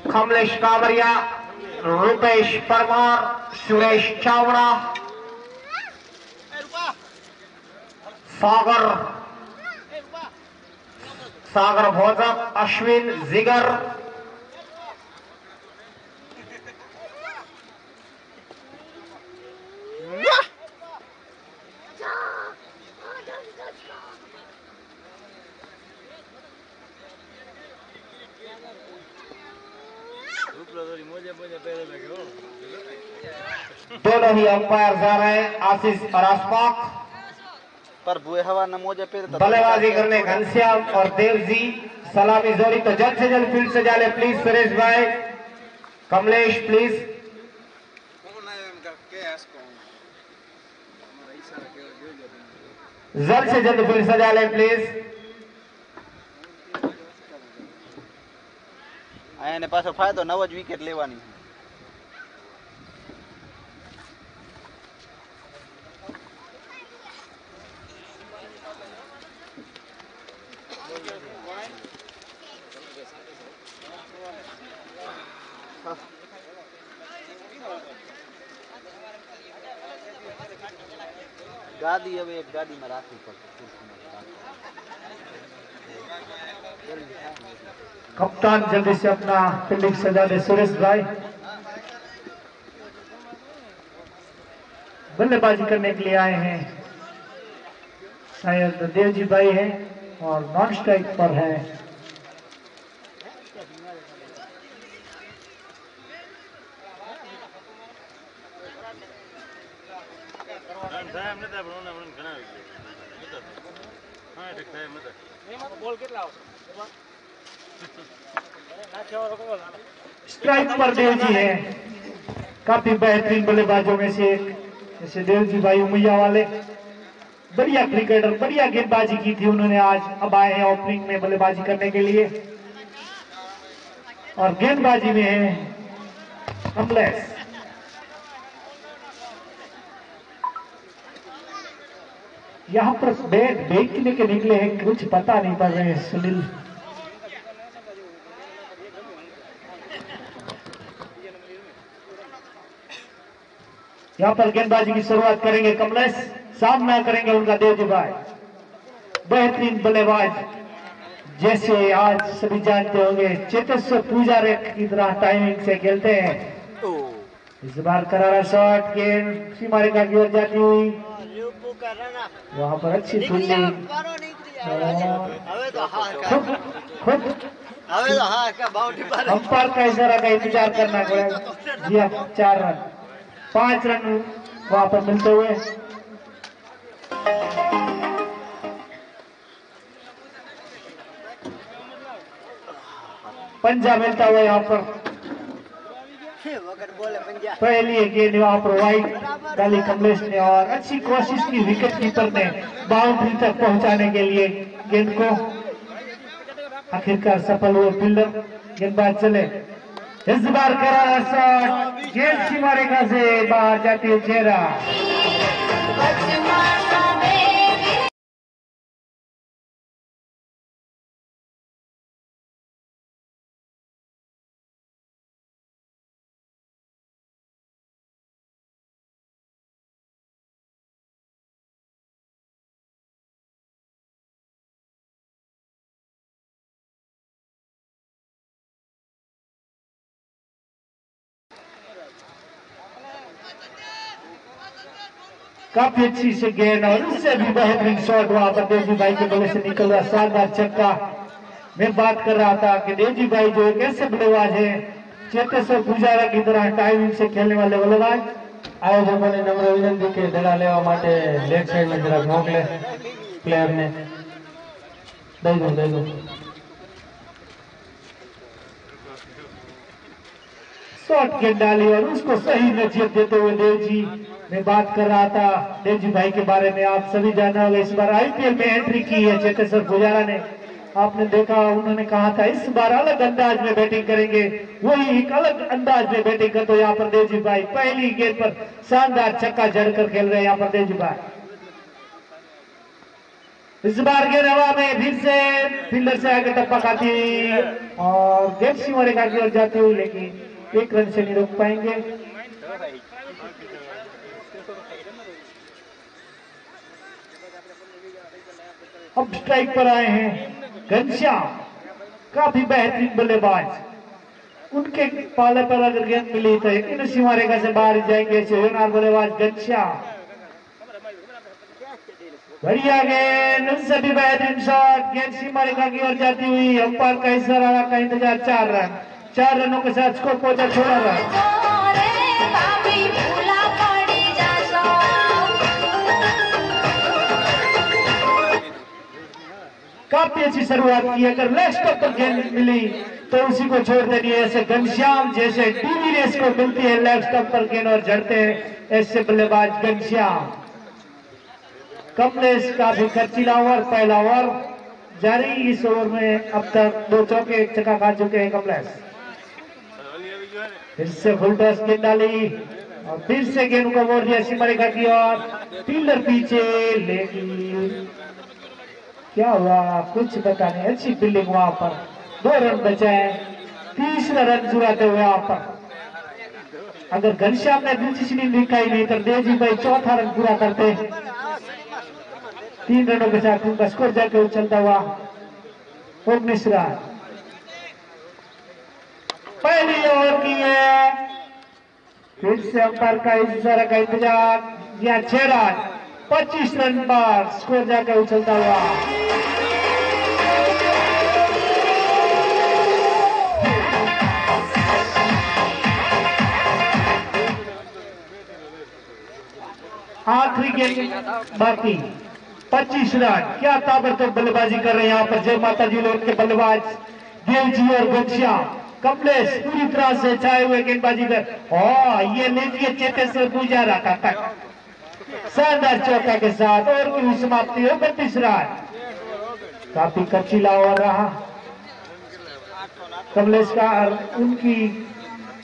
कमलेश कावरिया, रुपेश परमार, सुरेश चावड़ा, सागर भोजक, अश्विन जिगर, दोनों ही अंपायर जा रहे हैं, आशीष और अशफाक। पर बुए हवा न मोजे पे बल्लेबाजी करने घनश्याम और देव जी। सलामी जोड़ी तो जल्द से जल्द फील्ड से जाले प्लीज सुरेश भाई। कमलेश प्लीज। जल्द से जल्द फील्ड से जाले प्लीज। आने पाछो फायदो 9 જ વિકેટ લેવાની। गाड़ी હવે એક ગાડીમાં રાખવી પડશે। कप्तान जल्दी से अपना फील्डिंग सजा दे सुरेश भाई। बल्लेबाजी करने के लिए आए हैं शायद देवजी भाई हैं और नॉन स्ट्राइक पर है स्ट्राइक पर देवजी है। काफी बेहतरीन बल्लेबाजों में से एक, जैसे देवजी भाई उमैया वाले बढ़िया क्रिकेटर, बढ़िया गेंदबाजी की थी उन्होंने। आज अब आए हैं ओपनिंग में बल्लेबाजी करने के लिए और गेंदबाजी में है कमलेश। यहाँ पर बैट बेचने के निकले हैं, कुछ पता नहीं पड़ रहे हैं सुनील। यहाँ पर गेंदबाजी की शुरुआत करेंगे कमलेश, सामना करेंगे उनका देवजी भाई। बेहतरीन बल्लेबाज, जैसे आज सभी जानते होंगे चेतेश्वर पुजारा की तरह टाइमिंग से खेलते हैं। इस बार करारा शॉट, गेंद सीमा रेखा की ओर जाती हुई, वहां पर अच्छी फील्डिंग। अंपायर का इशारा का इंतजार करना पड़ेगा। जी हाँ, 4 रन 5 रन वहां पर मिलते हुए। पंजा मिलता हुआ यहाँ पर। पहली गेंद वहां पर वाइड डाली कमलेश ने और अच्छी कोशिश की विकेट कीपर ने बाउंड्री तक पहुंचाने के लिए गेंद को। आखिरकार सफल हुए फील्डर। गेंदबाज चले, इस बार करारा शॉट गेंद सीमा रेखा से बाहर जाती है चेहरा। काफी अच्छी से गेंद और उससे भी बेहतरीन शॉट वहां पर देवजी भाई के बल्ले से निकल रहा शानदार छक्का। मैं बात कर रहा था कि देवजी भाई जो एक ऐसे बल्लेबाज है चेतेश्वर पुजारा की तरह टाइमिंग से खेलने वाले बल्लेबाज। आयोजकों ने नम्र विनंती के दड़ा लेवा माटे लेग साइड में जरा मोकले प्लेयर ने दे दो शॉट गेंद डाली और उसको सही नसीहत देते हुए देवजी। मैं बात कर रहा था देवजी भाई के बारे में, आप सभी जाना होगा इस बार आईपीएल में एंट्री की है चेतेश्वर पुजारा ने। आपने देखा उन्होंने कहा था इस बार अलग अंदाज में बैटिंग करेंगे, वही एक अलग अंदाज में बैटिंग कर। तो यहाँ पर देवजी भाई पहली गेंद पर शानदार छक्का जड़कर खेल रहे हैं यहाँ पर देवजी भाई। इस बार गेंद हवा में फिर से फील्डर से आगे टप्पा खाती और गेंद सीमा रेखा की ओर जाती हुई, लेकिन एक रन से नहीं रोक पाएंगे। अब स्ट्राइक पर आए हैं घनश्याम, काफी बेहतरीन बल्लेबाज। उनके पाले पर अगर गेंद मिली तो इन सीमा रेखा से बाहर जाएंगे होनहार बल्लेबाज घनश्याम। बढ़िया गेंद, उससे भी बेहतरीन शॉट, गेंद सीमा रेखा की ओर जाती हुई। अंपायर का इशारा का इंतजार, 4 रनों के साथ स्कोर पहुंचा 16 रन। काफी अच्छी शुरुआत की, अगर लेग स्टंप पर गेंद मिली तो उसी को छोड़ देनी है। ऐसे घनश्याम जैसे डिविलियर्स को मिलती है लेग स्टंप पर गेंद और जड़ते हैं ऐसे बल्लेबाज घनश्याम। कमलेश काफी खर्चीला ओवर, पहला ओवर जारी। इस ओवर में अब तक 2 चौके 1 छक्का खा चुके हैं कमलेश। फिर से फुल टॉस गेंद डाली और फिर से गेंद को मोड़ दिया सीमा रेखा की ओर। फील्डर पीछे, लेकिन क्या हुआ कुछ पता नहीं। अच्छी फील्डिंग वहां पर, 2 रन बचाए, तीसरा रन जुराते हुए वहां पर। अगर घनश्याम ने दिलचस्पी नहीं दिखाई नहीं तो देवजी भाई 4था रन पूरा करते। 3 रनों के साथ उनका स्कोर जाके उछलता हुआ 19 रन। पहली ओवर की है, फिर से अंपायर का इशारा का इंतजार। यहाँ 6 रन, 25 रन पर स्कोर जाकर उछलता हुआ। आखिरी गेंद बाकी, 25 रन। क्या ताबड़तोड़ बल्लेबाजी कर रहे हैं यहाँ पर जय माता जी लोग के बल्लेबाज देवजी और घनश्याम। कमलेश पूरी तरह से छाए हुए गेंदबाजी कर, ये लीजिए चेतेश्वर पुजारा का तक शानदार चौका के साथ और की समाप्ति हो 32 रन। काफी खर्चीला ओवर रहा कमलेश का। उनकी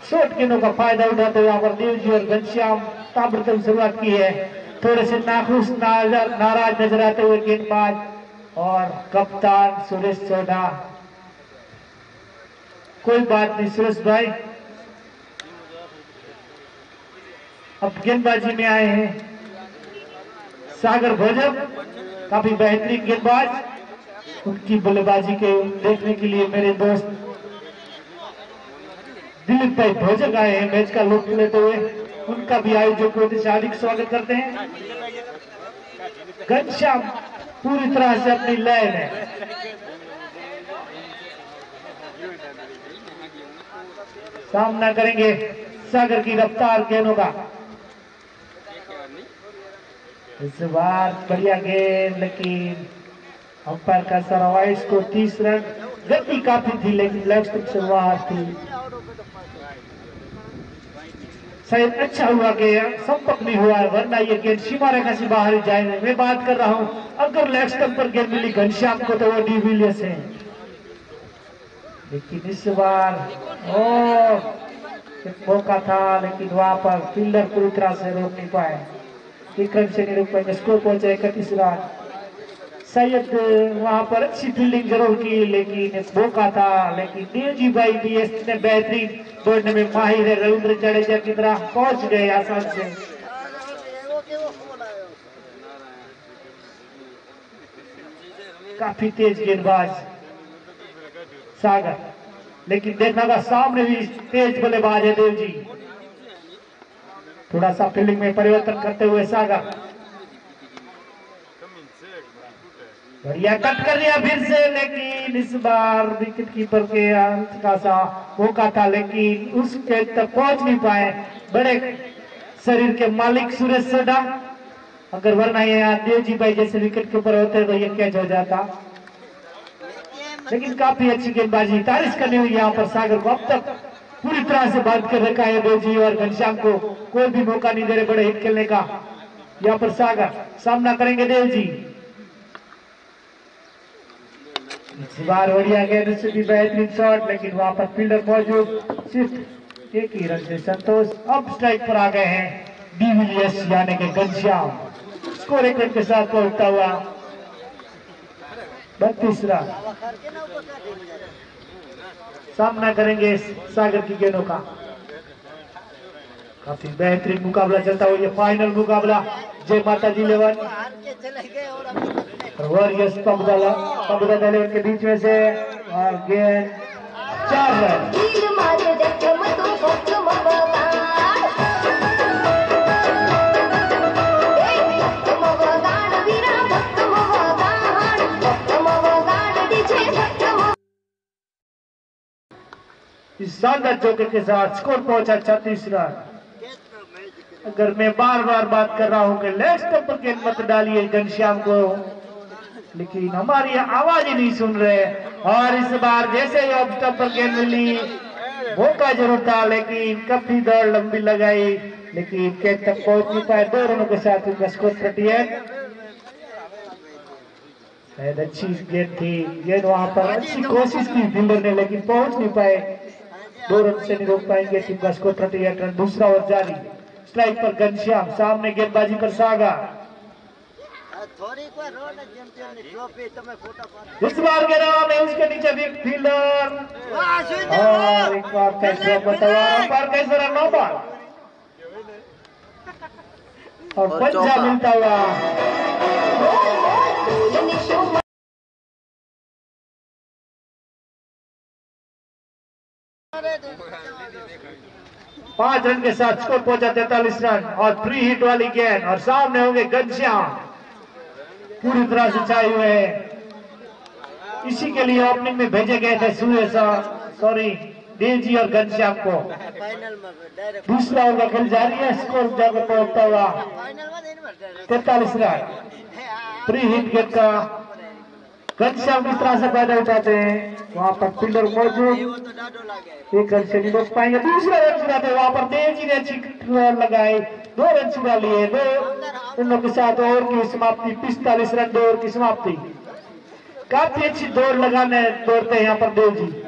शॉर्ट गेंदों का फायदा उठाते हुए यहाँ पर देवजी और घनश्याम ताबड़तोड़ शुरुआत की है। थोड़े से नाखुश नाराज नजर आते हुए गेंदबाज और कप्तान सुरेश चौधा। कोई बात नहीं सुरेश भाई, अब गेंदबाजी में आए हैं सागर भोजक, काफी बेहतरीन गेंदबाज। उनकी बल्लेबाजी के देखने के लिए मेरे दोस्त दिलीप भाई भोजक आए हैं मैच का लुत्फ लेते हुए। उनका भी आयोजकों से हार्दिक स्वागत करते हैं। घनश्याम पूरी तरह से अपनी लय में, सामना करेंगे सागर की रफ्तार गेंदों का। इस बार बढ़िया गेंद, लेकिन अंपायर का सारा वाइस को 30 रन। गति काफी थी लेकिन लेग स्टंप से बाहर थी। शायद अच्छा हुआ कि संपर्क नहीं हुआ है, वरना ये गेंद सीमा रेखा से बाहर ही जाएगी। मैं बात कर रहा हूं अगर लेग स्टंप पर गेंद मिली घनश्याम को तो वो डिविलियर्स है। लेकिन इस बार एक मौका था, लेकिन वहां पर फील्डर पूरी तरह से रोक नहीं पाए। एक रन से नहीं रोक पाएंगे, स्कोर पहुंचा 31 रन। शायद वहां पर अच्छी फील्डिंग जरूर की, लेकिन एक मौका था। लेकिन देवजी भाई भी इतने बेहतरीन दौड़ने में माहिर है, रविंद्र जडेजा की तरह पहुंच गए आसान से। काफी तेज गेंदबाज सागर, लेकिन देखना का सामने भी तेज बल्लेबाज है देवजी। थोड़ा सा फील्डिंग में परिवर्तन करते हुए सागर, बढ़िया कट कर दिया फिर से, लेकिन इस बार विकेट कीपर के का सा मौका था, लेकिन उस कैच तक पहुंच नहीं पाए बड़े शरीर के मालिक सुरेश सोडा। अगर वरना यहाँ देवजी भाई जैसे विकेट कीपर होते तो ये कैच हो जाता। लेकिन काफी अच्छी गेंदबाजी, तारीफ करनी हुई यहाँ पर सागर को। अब तक पूरी तरह से बात कर रखा है देवजी और घनश्याम को, कोई भी मौका नहीं दे रहे बड़े हिट खेलने का। यहाँ पर सागर सामना करेंगे देवजी। इस बार बढ़िया गेंद से भी बेहतरीन शॉट, लेकिन वहां पर फील्डर मौजूद, सिर्फ एक ही रन से संतोष। अब स्ट्राइक पर आ गए हैं डिविलियर्स यानी कि घनश्याम, स्कोर 1 रन के साथ पहुंचता हुआ 32 रन। सामना करेंगे सागर की गेंदों का। काफी बेहतरीन मुकाबला चलता हुआ ये फाइनल मुकाबला जय माता जी 11 वॉरियर्स पबदा इलेवन के बीच में से, और गेंद 4 रन। इस शानदार चौके के साथ स्कोर पहुंचा 36 रन। अगर मैं बार बार बात कर रहा हूं कि लेग स्टंप पर गेंद मत डालिए घनश्याम को, लेकिन हमारी आवाज ही नहीं सुन रहे। और इस बार जैसे ही ऑफ स्टंप पर गेंद मिली, मौका जरूर था, लेकिन काफी दौड़ लंबी लगाई, लेकिन कैच तक पहुंच नहीं पाए। 2 रनों के साथ उनका स्कोर 38। शायद अच्छी गेंद थी, गेंद वहां पर अच्छी कोशिश की फील्डर ने, लेकिन पहुंच नहीं पाए। 2 रन से नहीं रोक पाएंगे, टीम का स्कोर 38 रन। दूसरा ओवर जारी, स्ट्राइक पर घनश्याम, सामने गेंदबाजी पर सागर। इस बार गिरा में उसके नीचे भी फील्डर, और एक बार कैसे कैसे रन 9 बॉल और पंजा मिलता हुआ। 5 रन के साथ स्कोर पहुंचा 43 रन और फ्री हिट वाली गेंद, और सामने होंगे घनश्याम, पूरी तरह से छाए हुए हैं। इसी के लिए ओपनिंग में भेजे गए थे देवजी और घनश्याम को। दूसरा ओवर का खेल जारी है, स्कोर जाकर पहुंचता हुआ 43 रन। फ्री हिट गेंद का घनश्याम किस तरह से फायदा उठाते हैं, वहां पर फील्डर मौजूद, 1 रन से नहीं रोक पाएंगे। दूसरा रन चुराते वहां पर देवजी ने अच्छी लगाई, 2 रन चुरा लिए। 2 रनों के साथ ओवर की समाप्ति, 45 रन 2 ओवर की समाप्ति। काफी अच्छी दौड़ लगाने दौड़ते हैं यहाँ पर देवजी।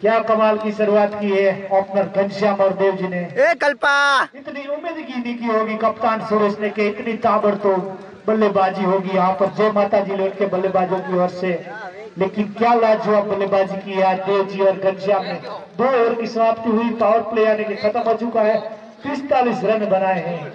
क्या कमाल की शुरुआत की है ओपनर घनश्याम और देवजी ने। कल्पा इतनी उम्मीद की नहीं की होगी कप्तान सुरेश ने कि इतनी ताबड़तोड़ बल्लेबाजी होगी यहाँ पर जय माता जी लोट के बल्लेबाजों की ओर से, लेकिन क्या लाजवाब बल्लेबाजी की है देवजी और घनश्याम ने। 2 ओवर की समाप्ति हुई, पावर प्ले यानी कि खत्म हो चुका है। 45 रन बनाए हैं।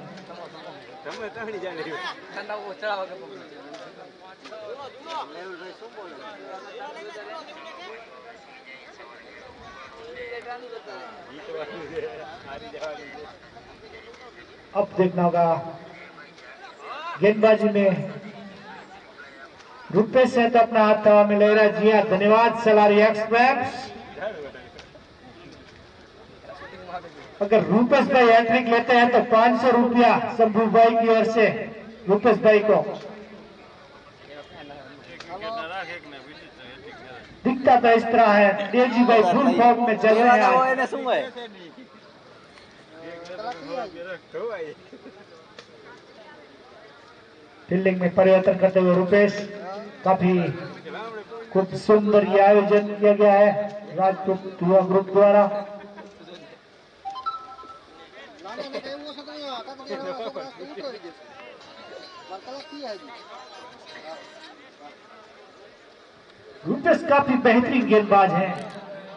अब देखना होगा गेंदबाजी में रुपेश है तो अपना हाथ हवा में ले रहा। जी हाँ, धन्यवाद सलारी एक्सप्रेस। अगर रूपेश भाई हैट्रिक लेते हैं तो 500 रुपया शंभू भाई की ओर से रूपेश भाई को। दिखता तो इस तरह है, देवजी भाई फुल फॉर्म में चल रहे हैं। फील्डिंग में परिवर्तन करते हुए रुपेश, काफी खूब सुंदर ये आयोजन किया गया है राजपूत युवा ग्रुप द्वारा। रूपेश काफी बेहतरीन गेंदबाज हैं,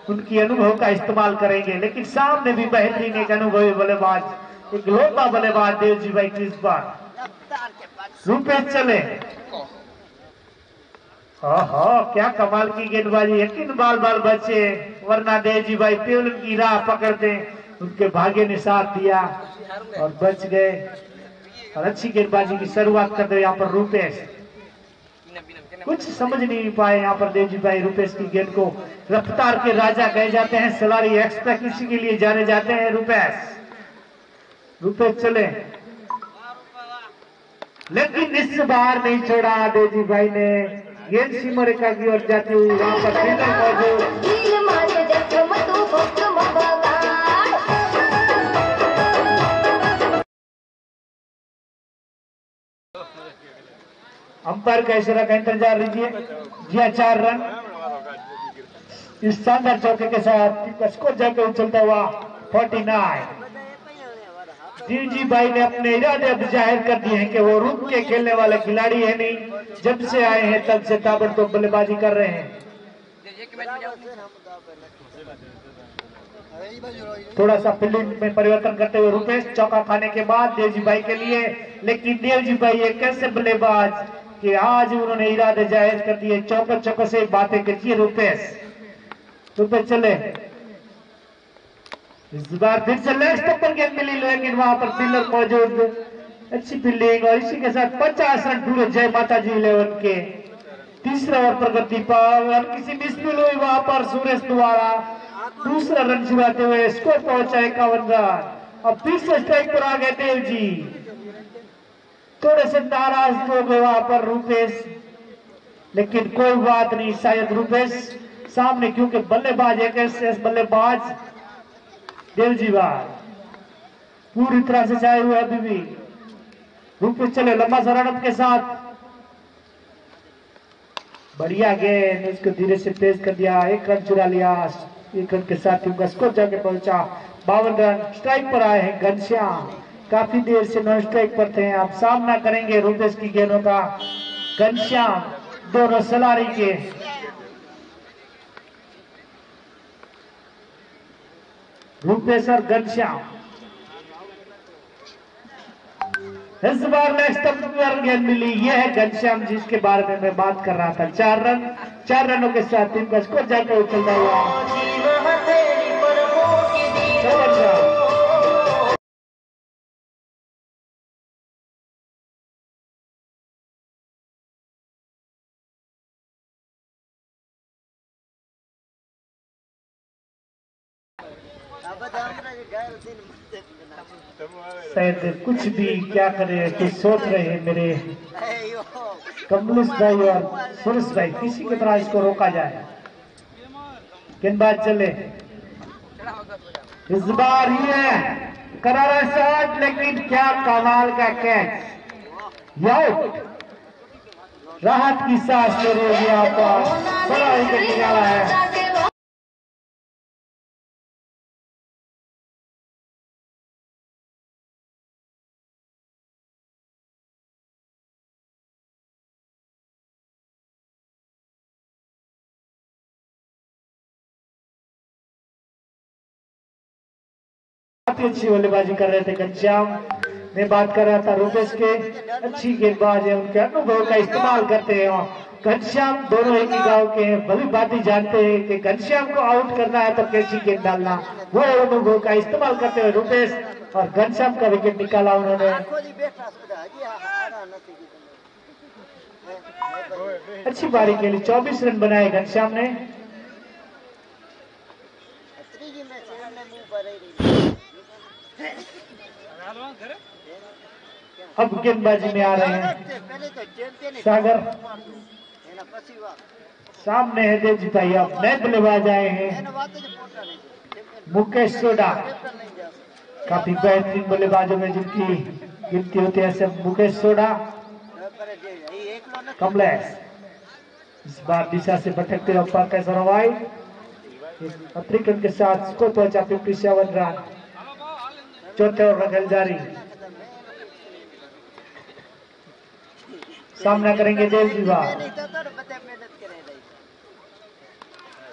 उनकी अनुभव का इस्तेमाल करेंगे, लेकिन सामने भी बेहतरीन एक अनुभवी बल्लेबाज, एक लंबा बल्लेबाज देवजी भाई क्रीज पर। रूपेश चले, हाँ क्या कमाल की गेंदबाजी, यकीन बाल बाल बचे, वरना देवजी भाई पेवलन की राह पकड़ते, उनके भाग्य ने साथ दिया और बच गए। और अच्छी गेंदबाजी की शुरुआत करते हुए यहाँ पर रूपेश कुछ समझ नहीं पाए। यहाँ पर देवजी भाई रूपेश की गेंद को रफ्तार के राजा कहे जाते हैं, सलारी एक्सप्रेस इसी के लिए जाने जाते हैं रूपेश चले, लेकिन इस बार नहीं छोड़ा देवजी भाई ने, गेंद सीमा रेखा की ओर जाती हुई वहां पर फील्डर मौजूद। अंपायर का इशारा का इंतजार लीजिए। जी 4 रन इस शानदार चौके के साथ स्कोर जाकर उछलता हुआ 49। देवजी भाई ने अपने इरादे अब जाहिर कर दिए हैं कि वो रुक के खेलने वाले खिलाड़ी है नहीं, जब से आए हैं तब से ताबड़तोड़ बल्लेबाजी कर रहे हैं। थोड़ा सा फील्डिंग में परिवर्तन करते हुए रूपेश चौका खाने के बाद देवजी भाई के लिए, लेकिन देवजी भाई एक ऐसे बल्लेबाज कि आज उन्होंने इरादे जाहिर कर दिए, चौके से बातें कीजिए रूपेश चले। इस बार फिर से लेग स्टंप पर गेंद मिली, लेकिन वहां पर फील्डर मौजूद, अच्छी फील्डिंग और इसी के साथ 50 रन पूरे जय माता जी 11 के। तीसरा ओवर प्रगति पर किसी मिसफील हुई वहां पर सुरेश द्वारा, दूसरा रन चुराते हुए स्कोर पहुंचा 51 रन। अब फिर से स्ट्राइक पर आ गए देव जी, थोड़े से नाराज हो गए वहां पर रूपेश, लेकिन कोई बात नहीं, शायद रूपेश सामने क्योंकि बल्लेबाज एक ऐसे बल्लेबाज देवजी भाई पूरी तरह से चाहे हुए अभी भी। रूपेश चले लंबा सा रन के साथ, बढ़िया गेंद, उसको धीरे से तेज कर दिया, 1 रन चुरा लिया, 1 रन के साथ टीम का स्कोर जाके पहुंचा 52 रन। स्ट्राइक पर आए हैं घनश्याम, काफी देर से नॉन स्ट्राइक पर थे, आप सामना करेंगे रूपेश की गेंदों का। घनश्याम दोनों सलारी के, रूपेश और घनश्याम। इस बार नेक्स्ट पर गेंद मिली, यह है घनश्याम जिसके बारे में मैं बात कर रहा था। 4 रनों के साथ टीम का स्कोर जाकर उछलता हुआ 54 रन। शायद कुछ भी क्या करे कुछ सोच रहे हैं मेरे कमलेश भाई और सुरेश भाई, किसी की तरह इसको रोका जाए। गेंदबाज चले, इस बार ये करारा शॉट, लेकिन क्या कमाल का कैच, राहत की सांस ले रही है, यहाँ पर बड़ा विकेट निकाला है। अच्छी बल्लेबाजी कर रहे थे घनश्याम, मैं बात कर रहा था रूपेश के, अच्छी गेंदबाज है, उनके अनुभव का इस्तेमाल करते हैं। घनश्याम दोनों एक ही गांव के हैं, भली बातें जानते हैं कि घनश्याम को आउट करना है तो कैसी गेंद डालना, वो अनुभव का इस्तेमाल करते हुए रूपेश और घनश्याम का विकेट निकाला उन्होंने। अच्छी पारी के लिए 24 रन बनाए घनश्याम ने। अब गेंदबाजी में आ रहे हैं सागर, सामने है देवजी भाई, अब नए बल्लेबाज आए हैं मुकेश सोडा, काफी बेहतरीन बल्लेबाजों में जिनकी गिनती होती है सब मुकेश सोडा, कमलेश इस बार दिशा से भटकते हुए अंपायर का इशारा वाइड। अफ्रीकन के साथ स्कोर पहुंचा 57 रन। चौथे ओवर का खेल जारी। सामना करेंगे देव जीवा।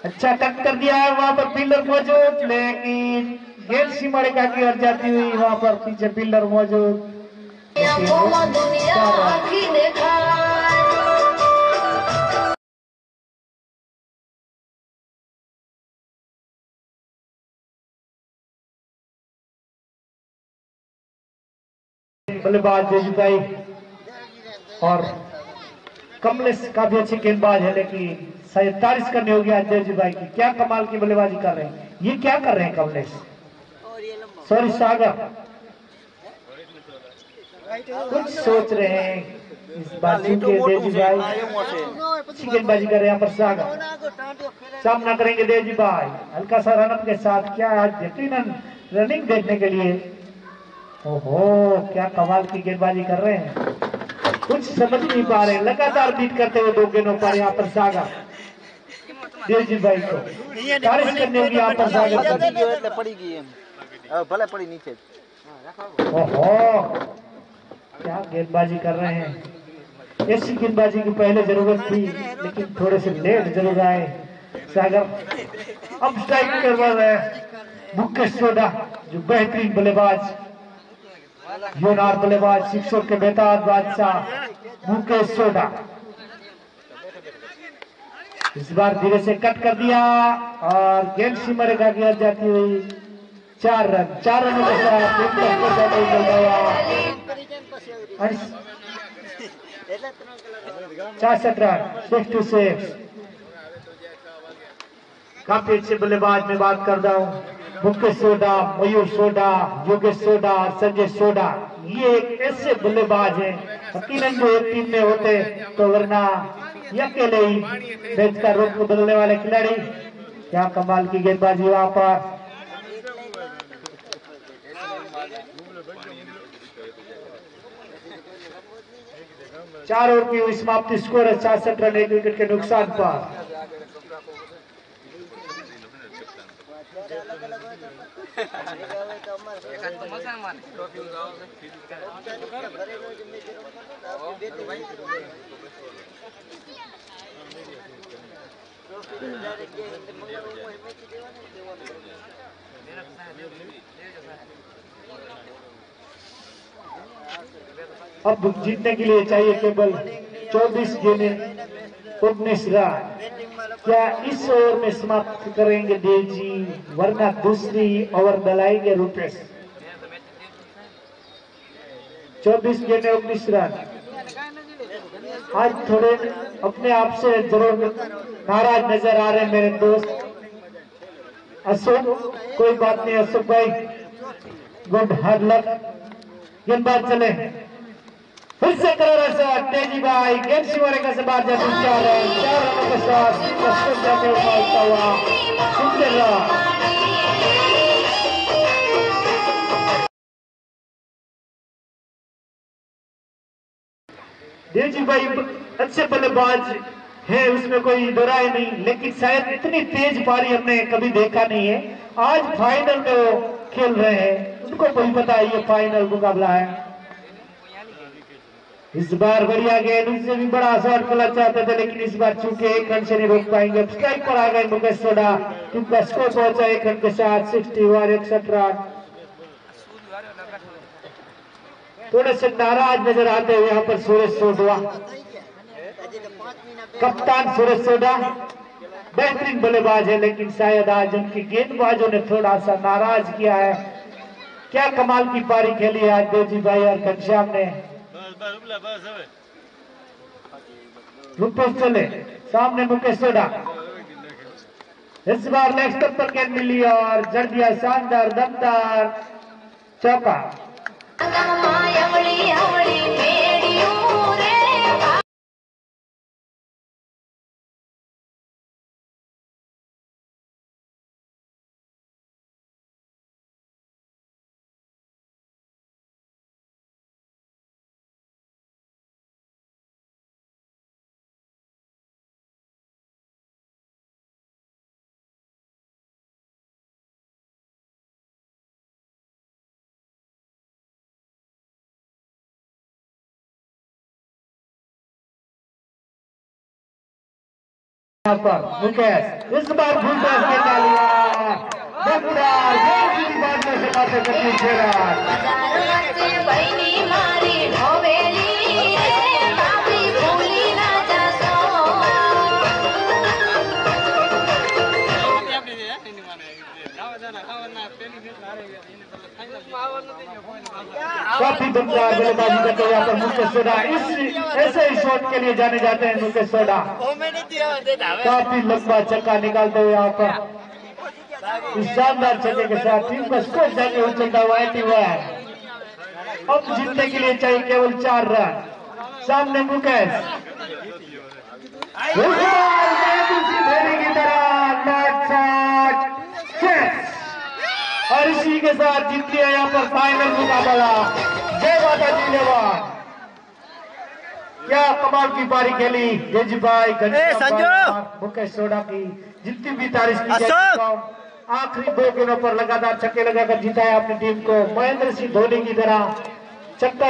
अच्छा कट कर दिया है, वहां पर फील्डर मौजूद, लेकिन गेंद सीमा रेखा की ओर जाती हुई वहां पर पीछे फील्डर मौजूद। बल्लेबाज देवजीभाई और कमलेश काफी अच्छी गेंदबाज है, लेकिन शायद तारीफ करनी होगी आज देवजीभाई की। क्या कमाल की बल्लेबाजी कर रहे हैं, ये क्या कर रहे हैं कमलेश, सॉरी सागर, कुछ सोच रहे हैं इस बार चूंकि देवजीभाई अच्छी गेंदबाजी कर रहे हैं। यहाँ पर सागर सामना करेंगे देवजीभाई हल्का सा रनअप के साथ। क्या आज यकीनन रनिंग देखने के लिए, ओहो क्या कमाल की गेंदबाजी कर रहे हैं, कुछ समझ नहीं पा रहे, लगातार बीट करते हुए 2 गेंदों पर यहाँ पर सागर। देवजीभाई को तारीफ करनी होगी यहाँ पर सागर। पड़ी गई भले पड़ी नीचे। ओहो क्या गेंदबाजी कर रहे हैं, ऐसी गेंदबाजी की पहले जरूरत थी, लेकिन थोड़े से लेट जरूर आए सागर। अब स्ट्राइक करवा रहे हैं मुकेश सोडा, जो बेहतरीन बल्लेबाज, योनार बल्लेबाज, सिक्सर के बेताज बादशाह मुकेश सोडा। इस बार धीरे से कट कर दिया और गेंद सीमा रेखा की ओर जाती हुई 4 रन। 4 रनों के साथ 64 रन, 6-6। काफी अच्छे बल्लेबाज में बात कर रहा हूँ, मुकेश सोडा, मयूर सोडा, योगेश सोडा, संजय सोडा। ये एक ऐसे बल्लेबाज हैं, यकीनन जो एक टीम में होते तो वरना ये अकेले ही मैच का रुख बदलने वाले खिलाड़ी। क्या कमाल की गेंदबाजी वहां पर। चार ओवर की हुई समाप्ति, स्कोर है 66 रन 1 विकेट के नुकसान पर। अब जीतने के लिए चाहिए केवल 24 गेंदें, 19 रन। क्या इस ओवर में समाप्त करेंगे देव जी, वरना दूसरी ओवर डलाएंगे रुपेश। 24 गेंदें 19 रन। आज थोड़े अपने आप से जरूर नाराज नजर आ रहे हैं मेरे दोस्त अशोक। कोई बात नहीं अशोक भाई, गुड हार्ड लक। गेंदबाज चले, फिर से करारा शॉट, तेजी भाई गेंद सीमा रेखा से बाहर जाती 4 रन। 4 रनों के साथ जाते हुआ 70 रन। देवजी भाई अच्छे बल्लेबाज है, उसमें कोई दो राय नहीं, लेकिन शायद इतनी तेज पारी हमने कभी देखा नहीं है। आज फाइनल में वो खेल रहे हैं, उनको कोई पता है ये फाइनल मुकाबला है। इस बार बढ़िया गेंद, उनसे भी बड़ा शॉट खेलना चाहते थे, लेकिन इस बार चूंकि 1 रन से नहीं रोक पाएंगे। अब स्ट्राइक पर आ गए मुकेश सोडा, उनका स्कोर पहुंचा 1 रन के साथ 61 रन। थोड़े से नाराज नजर आते हुए यहाँ पर सूरज सोडा, कप्तान सूरज सोडा बेहतरीन बल्लेबाज है, लेकिन शायद आज उनकी गेंदबाजों ने थोड़ा सा नाराज किया है। क्या कमाल की पारी खेली है आज देवजी भाई और घनश्याम ने। रुपेश चले, सामने मुकेश सोडा, इस बार लेग स्टंप पर गेंद मिली और जड़ दिया शानदार दमदार चौका। यहाँ पर मुकेश इस बार फुल टॉस के तालियां बंगाल जीती बात में से बातें करती काफी दमदार बल्लेबाजी करते हुए यहाँ पर मुकेश सोडा इस ऐसे ही शॉट के लिए जाने जाते हैं। मुकेश सोडा काफी लंबा छक्का निकालते हुए यहाँ पर इस शानदार छक्के के साथ टीम का स्कोर जाके उछलता हुआ 81। अब जीतने के लिए चाहिए केवल 4 रन। सामने मुकेश धोनी की तरह और इसी के साथ जीत लिया यहाँ पर फाइनल मुकाबला। जय माता दी जवान। क्या कमाल की पारी खेली जेजी भाई मुकेश सोडा की जितनी भी तारीफ की जाए आखिरी 2 गेंदों पर लगातार छक्के लगाकर जिताया अपनी टीम को। महेंद्र सिंह धोनी की तरह छक्का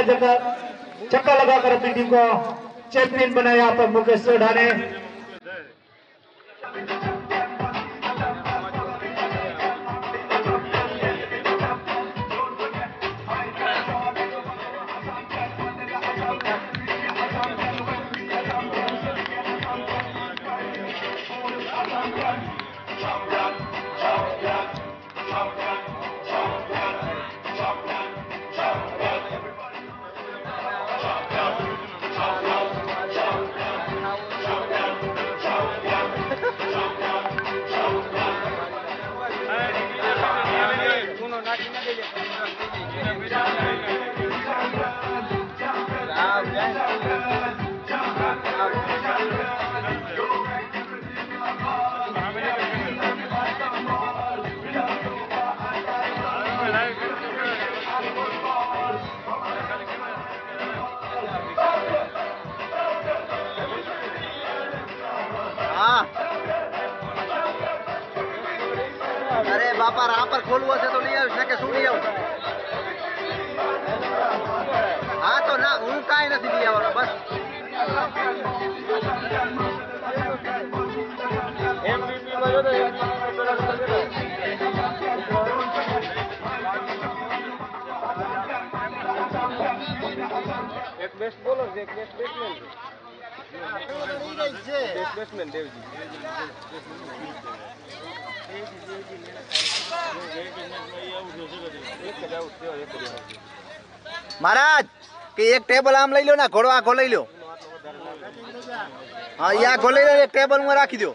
लगाकर अपनी टीम को चैंपियन बनाया यहाँ पर मुकेश सोडा ने। अरे बापा रा पर खोलવો છે તો લઈ આવ ને કે શું લઈ આવ? હા તો ના હું કાઈ નથી લઈ આવવાનો બસ MVP માં જો તો એક બેસ્ટ બોલર છે એક બેસ્ટ બેટ્સમેન છે બેસ્ટ બેટ્સમેન દેવજી महाराज कि एक टेबल आम लई लो ना घोड़ो आखो लई लो। हाँ या आखो लई लो एक टेबल में राखी दो।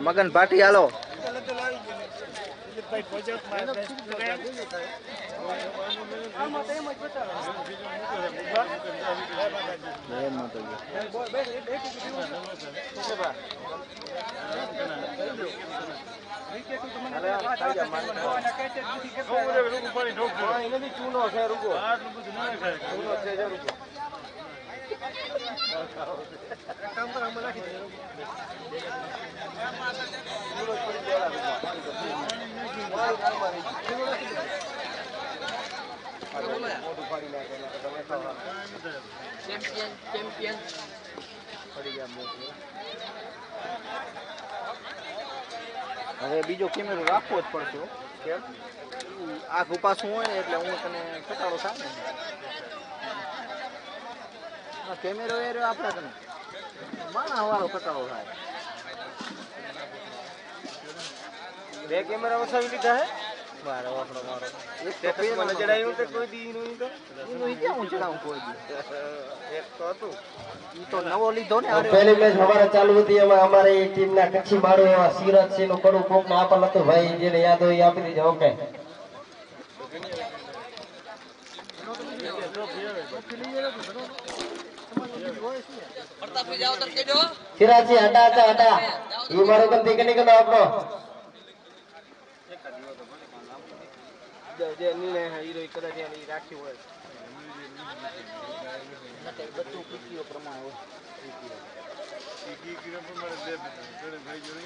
मगन पार्टी हालो चैंपियन હવે બીજો કેમેરો રાખવો જ પડશે કેમ આખું પાછું હોય ને એટલે હું તને ઘટાડો થાય ને આ કેમેરો એ રહ્યો આપણે તને માણા વાળો ઘટાડો થાય બે કેમેરા વસાવી લીધા હે મારો વાપરો મારો એક સ્ટેટસ માં ચડાયું તો કોઈ દી નું તો ઈ ક્યાં હું ચડાવું કોઈ દી એક તો હતું ઈ તો નવો લીધો ને पहली मैच हमारा चालू होती है हमारी टीम ना कच्ची मारो एवा सीरत से नो कड़ू कोक ना आपल तो भाई जेने याद हो आपी दीजो ओके सिराजी हटा हटा हटा ये मारो कन देखे नहीं करना आपनो જે નીલે હે ઈ કદાચ એની રાખી હોય બધું પીકીઓ પ્રમાણે હોય પીકી કિલો પ્રમાણે બે જોડે ભાઈ જોડે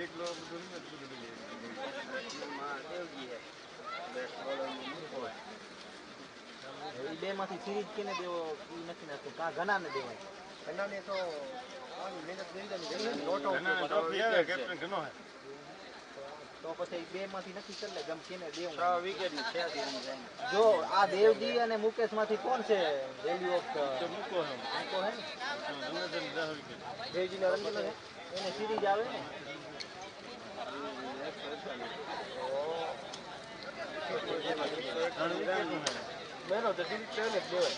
એક લો બધું નહીં બધું દેવજી એ બે માંથી સિરીજ કેને દેવો એ નથી નાખતું કા ઘણા ને દેવાય ઘણા ને તો મહેનત કરી લોટો કેપ્ટન ઘણો હે તો પછી બે માંથી નક્કી કરી લે ગમ કેને દેવું 6 વિકેટ ની છે જો આ દેવજી અને મુકેશ માંથી કોણ છે વેલ્યુ ઓફ તો મૂકો હે ને દેવજી ને રંગીલો છે એને સિરીજ આવે ને મેનો તો સિરીજ છે ને દેવાય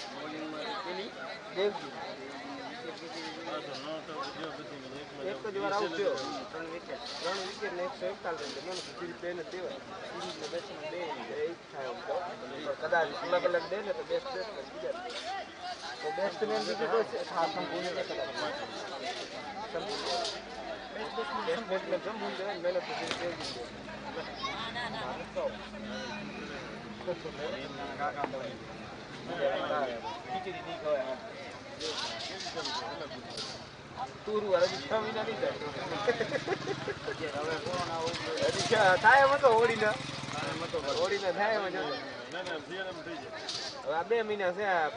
બોલિંગ દેવજી એક જ વાર આઉટ થયો 3 વિકેટ ને 141 રન મેં સિરીજ પ્લેન જ દેવાય સિરીજ ને બેટ્સમેન બે એક થાય કદાચ અલગ અલગ દે ને તો બેસ્ટ બીજા તો બેટ્સમેન બીજું કોઈ ખાસ સંપૂર્ણ ન કદાચ બેટ્સમેન સંપૂર્ણ દે મહેનત તો સિરીજ દેવજી ખીચડી નહીં ખવાય તુરુ હજી 6 મહિના નહીં થાય થાય એમ તો હોળીને થાય એમ જતો હવે આ 2 મહિના છે આ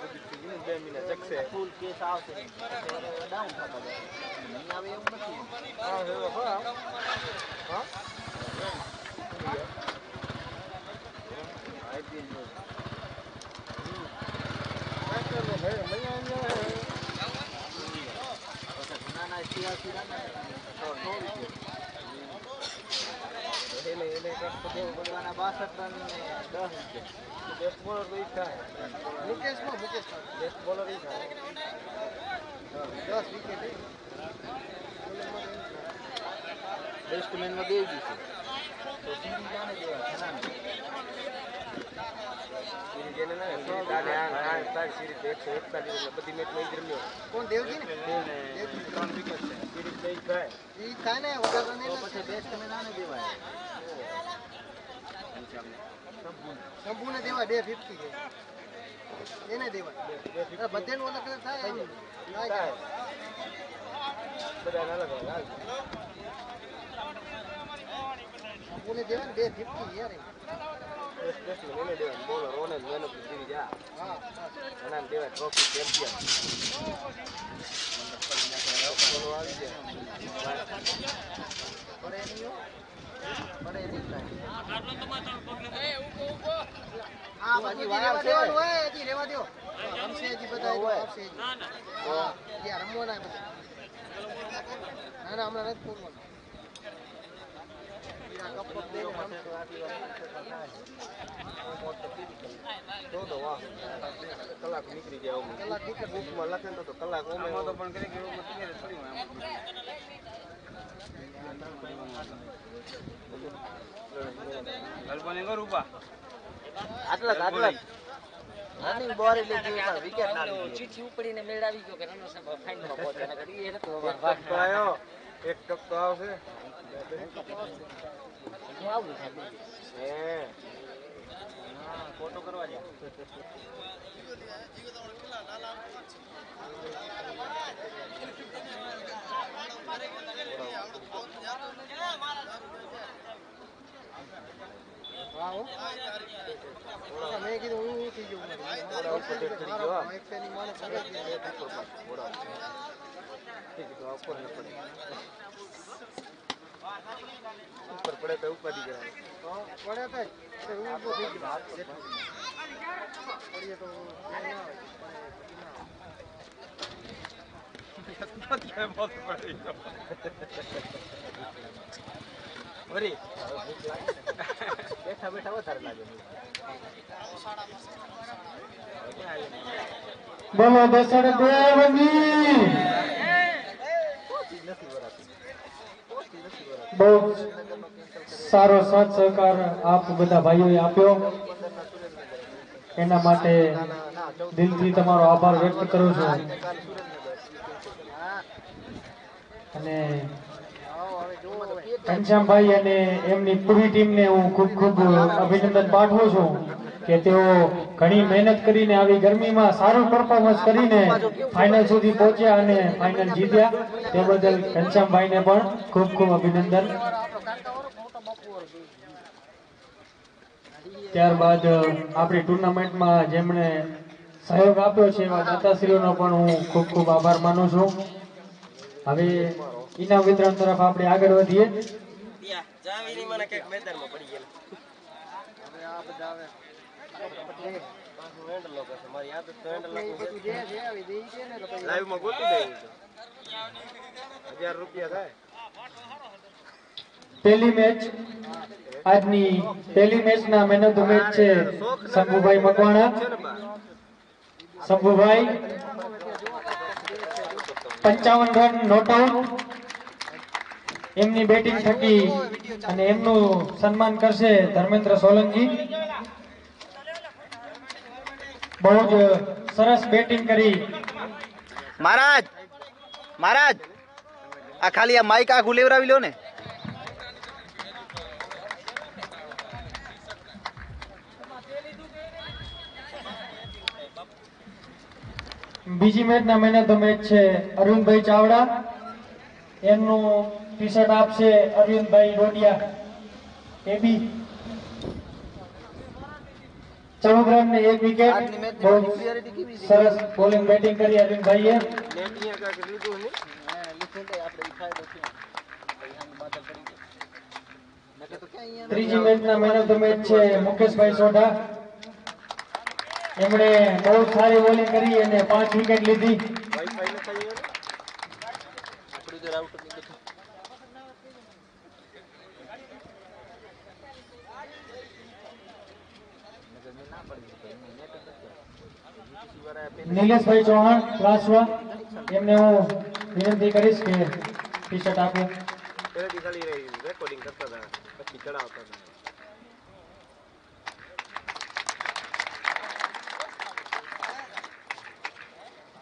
2 મહિના ચકશે ફૂલ કેસ આવશે ડાઉન થતા નહીં આવે એવું નથી હા હા બેસ્ટમેન માં દેવજી છે તો સીધી જાને દેવા બધી મેચ માં રમ્યો કોણ દેવજી ને 3 વિકેટ છે સિરીઝ થઈ જાય ઈ થાય ને વગર તો પછી બેસ્ટમેન આને દેવાય સંપૂર્ણ દેવાય 250 છે એને દેવાય બધેનું અલગ અલગ થાય બધા અલગ અલગ સંપૂર્ણ દેવાય 250 યાર એને દેવાય bowler one man of the series હા એના દેવાય ટ્રોફી ચેમ્પિયન બોલો આવી જાય પડે નહીં હા બાકી રેવા દેવાનું હોય હજી રેવા દો રમશે હજી બધા આવશે ના ના યાર રમવો ના પછી ના ના હમણાં નથી પૂરવાનું કલાક નીકળી જાય કલાક નીકળે બુકમાં લખે તો કલાક તો પણ કરી આટલા રનિંગ બોર એટલે વિકેટ ના ચીઠી ઉપડીને મેળાવી ગયો કે રનો ફાઈનલ પહોંચે ને કરી એ નતો આવ્યો એક ટક તો આવશે આવું થાય હે હા ફોટો કરવા જા આવો મેં કીધું હું થઈ ગયો એક પેની માને પડે ઉપર પડે તો ઉપાડી કરાય પડે તો ઊભો થઈ ગયો પડીએ તો વરી બેઠા બેઠા વધારે લાગે બોલો દસણ દેવની બહુ સારો સાથ સહકાર આપ બધા ભાઈઓએ આપ્યો એના માટે દિલથી તમારો આભાર વ્યક્ત કરું છું અને ઘનશ્યામભાઈ અને એમની પૂરી ટીમને હું ખૂબ ખૂબ અભિનંદન પાઠવું છું. કે તેઓ ઘણી મહેનત કરીને આવી ગરમીમાં સારું પરફોર્મન્સ કરીને ફાઇનલ સુધી પહોંચ્યા અને ફાઇનલ જીત્યા. તે બદલ ઘનશ્યામભાઈને પણ ખૂબ ખૂબ અભિનંદન. ત્યારબાદ આપણી ટુર્નામેન્ટમાં જેમણે સહયોગ આપ્યો છે એવા દાતાશ્રીઓનો પણ હું ખૂબ ખૂબ આભાર માનું છું. હવે ઇનામ વિતરણ તરફ આપણે આગળ વધીએ. પહેલી મેચ આજની પહેલી મેચના મેન ઓફ ધ મેચ છે Shambhubhai Makwana. Shambhubhai 55 run not out. એમની બેટિંગ થકી અને એમનું સન્માન કરશે ધર્મેન્દ્ર સોલંકી. બહુ જ સરસ બેટિંગ કરી. મહારાજ મહારાજ આ ખાલી આ માઇક આખું લેવરાવી લો ને. બીજી મેચના મેન ઓફ ધ મેચ છે અરવિંદભાઈ ચાવડા. એમનું ટી શર્ટ આપશે અરવિંદભાઈ ડોડિયા એબી. 14 રન ને 1 વિકેટ. બહુ સરસ બોલિંગ બેટિંગ કરી અરવિંદભાઈએ. ત્રીજી મેચના મેન ઓફ ધ મેચ છે મુકેશભાઈ સોઢા. એમણે બહુ સારી બોલિંગ કરી અને 5 વિકેટ લીધી. નિલેશભાઈ ચૌહાણ ક્લાસવા, એમને હું વિનંતી કરીશ કે ટી શર્ટ આપે.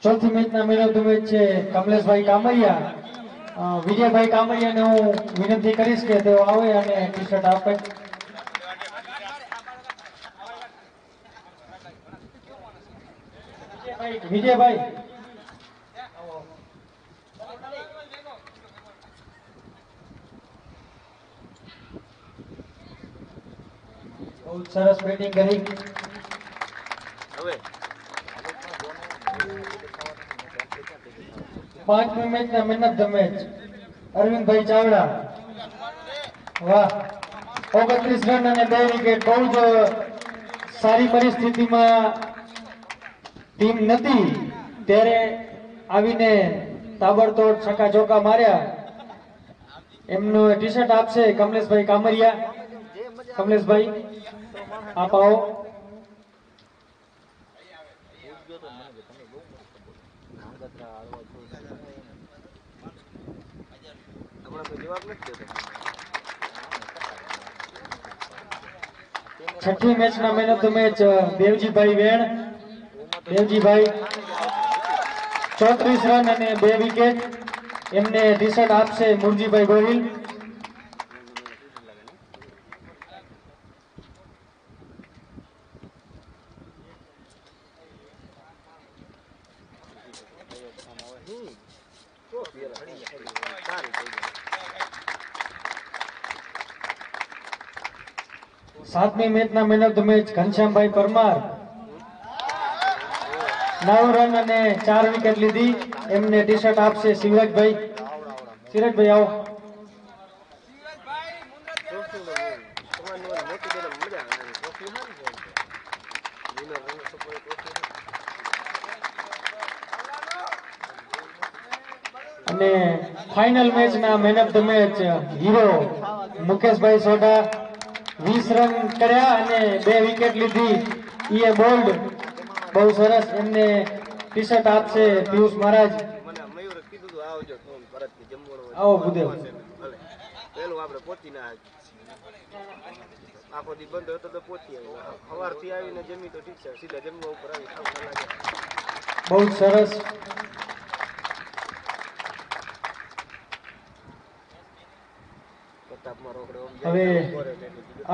ચોથી મેચના મેન ઓફ ધ મેચ છે કમલેશભાઈ કામરિયા. વિજયભાઈ કામરિયાને હું વિનંતી કરીશ કે તેઓ આવે અને ટી શર્ટ આપે. વિજયભાઈ બહુ સરસ બેટિંગ કરી. પાંચમી મેચના man of the match Arvindbhai Chavda. વાહ, 29 રન અને 2 વિકેટ. બહુ જ સારી પરિસ્થિતિમાં ટીમ નથી ત્યારે આવીને તાબડતોડ છક્કા ચોક્કા માર્યા. એમનું ટી શર્ટ આપશે કમલેશભાઈ કામરિયા. કમલેશભાઈ આપ આવો. છઠ્ઠી મેચના man of the match Devjibhai વેણ. દેવજીભાઈ 34 રન અને 2 વિકેટ. એમને ટી શર્ટ આપશે મુરજીભાઈ ગોહિલ. સાતમી મેચના man of the match Ghanshyambhai Parmar. 9 run અને 4 વિકેટ લીધી. એમને ટી શર્ટ આપશે શિવરાજભાઈ. શિવરાજભાઈ આવો. અને ફાઇનલ મેચના man of the match hero Mukeshbhai Sodha. 20 run કર્યા અને 2 વિકેટ લીધી. એ બોલ્ડ બહુ સરસ. એમને ટી શર્ટ આપશે પિયુષ મહારાજ. આવો ભૂદેવ. પેલું આપણે પહોંચી ના આખો દી બંધ હતો તો પહોંચી આવી. સવારથી આવીને જમી તો ઠીક છે, સીધા જમવા ઉપર આવી ખાવા લાગે. બહુ સરસ. હવે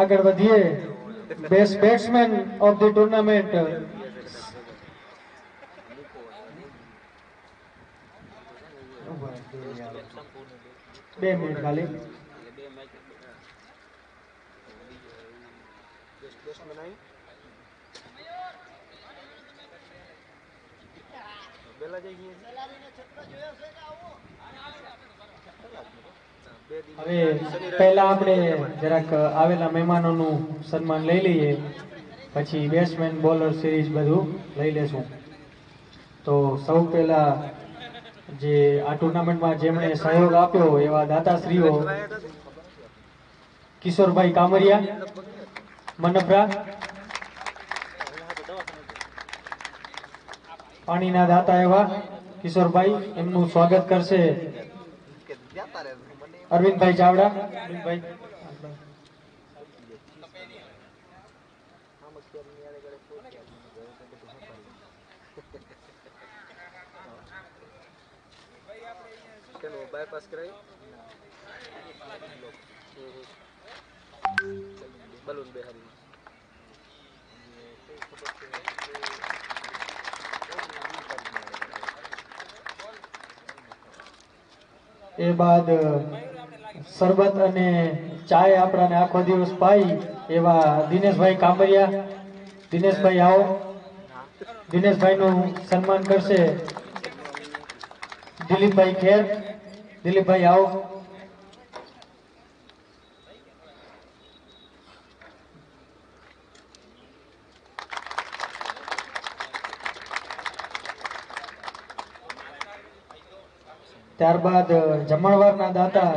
આગળ વધીએ. Best batsman of the tournament 2 minute ખાલી. હવે પહેલા આપણે જરાક આવેલા મહેમાનોનું સન્માન લઈ લઈએ, પછી બેટ્સમેન બોલર સિરીઝ બધું લઈ લેશું. તો સૌ પહેલા જે આ ટુર્નામેન્ટમાં જેમણે સહયોગ આપ્યો એવા દાતાશ્રીઓ કિશોરભાઈ કામરિયા મનપરા, પાણીના દાતા એવા કિશોરભાઈ, એમનું સ્વાગત કરશે અરવિંદભાઈ ચાવડા. અરવિંદભાઈ બાયપાસ કરાવી બલૂન બેહારી એ બાદ શરબત અને ચાય આપણાને આખો દિવસ પાઈ એવા દિનેશભાઈ કામરિયા. દિનેશભાઈ આવો. દિનેશભાઈનું સન્માન કરશે દિલીપભાઈ ખેર. દિલીપભાઈ આવો. ત્યારબાદ જમણવારના દાતા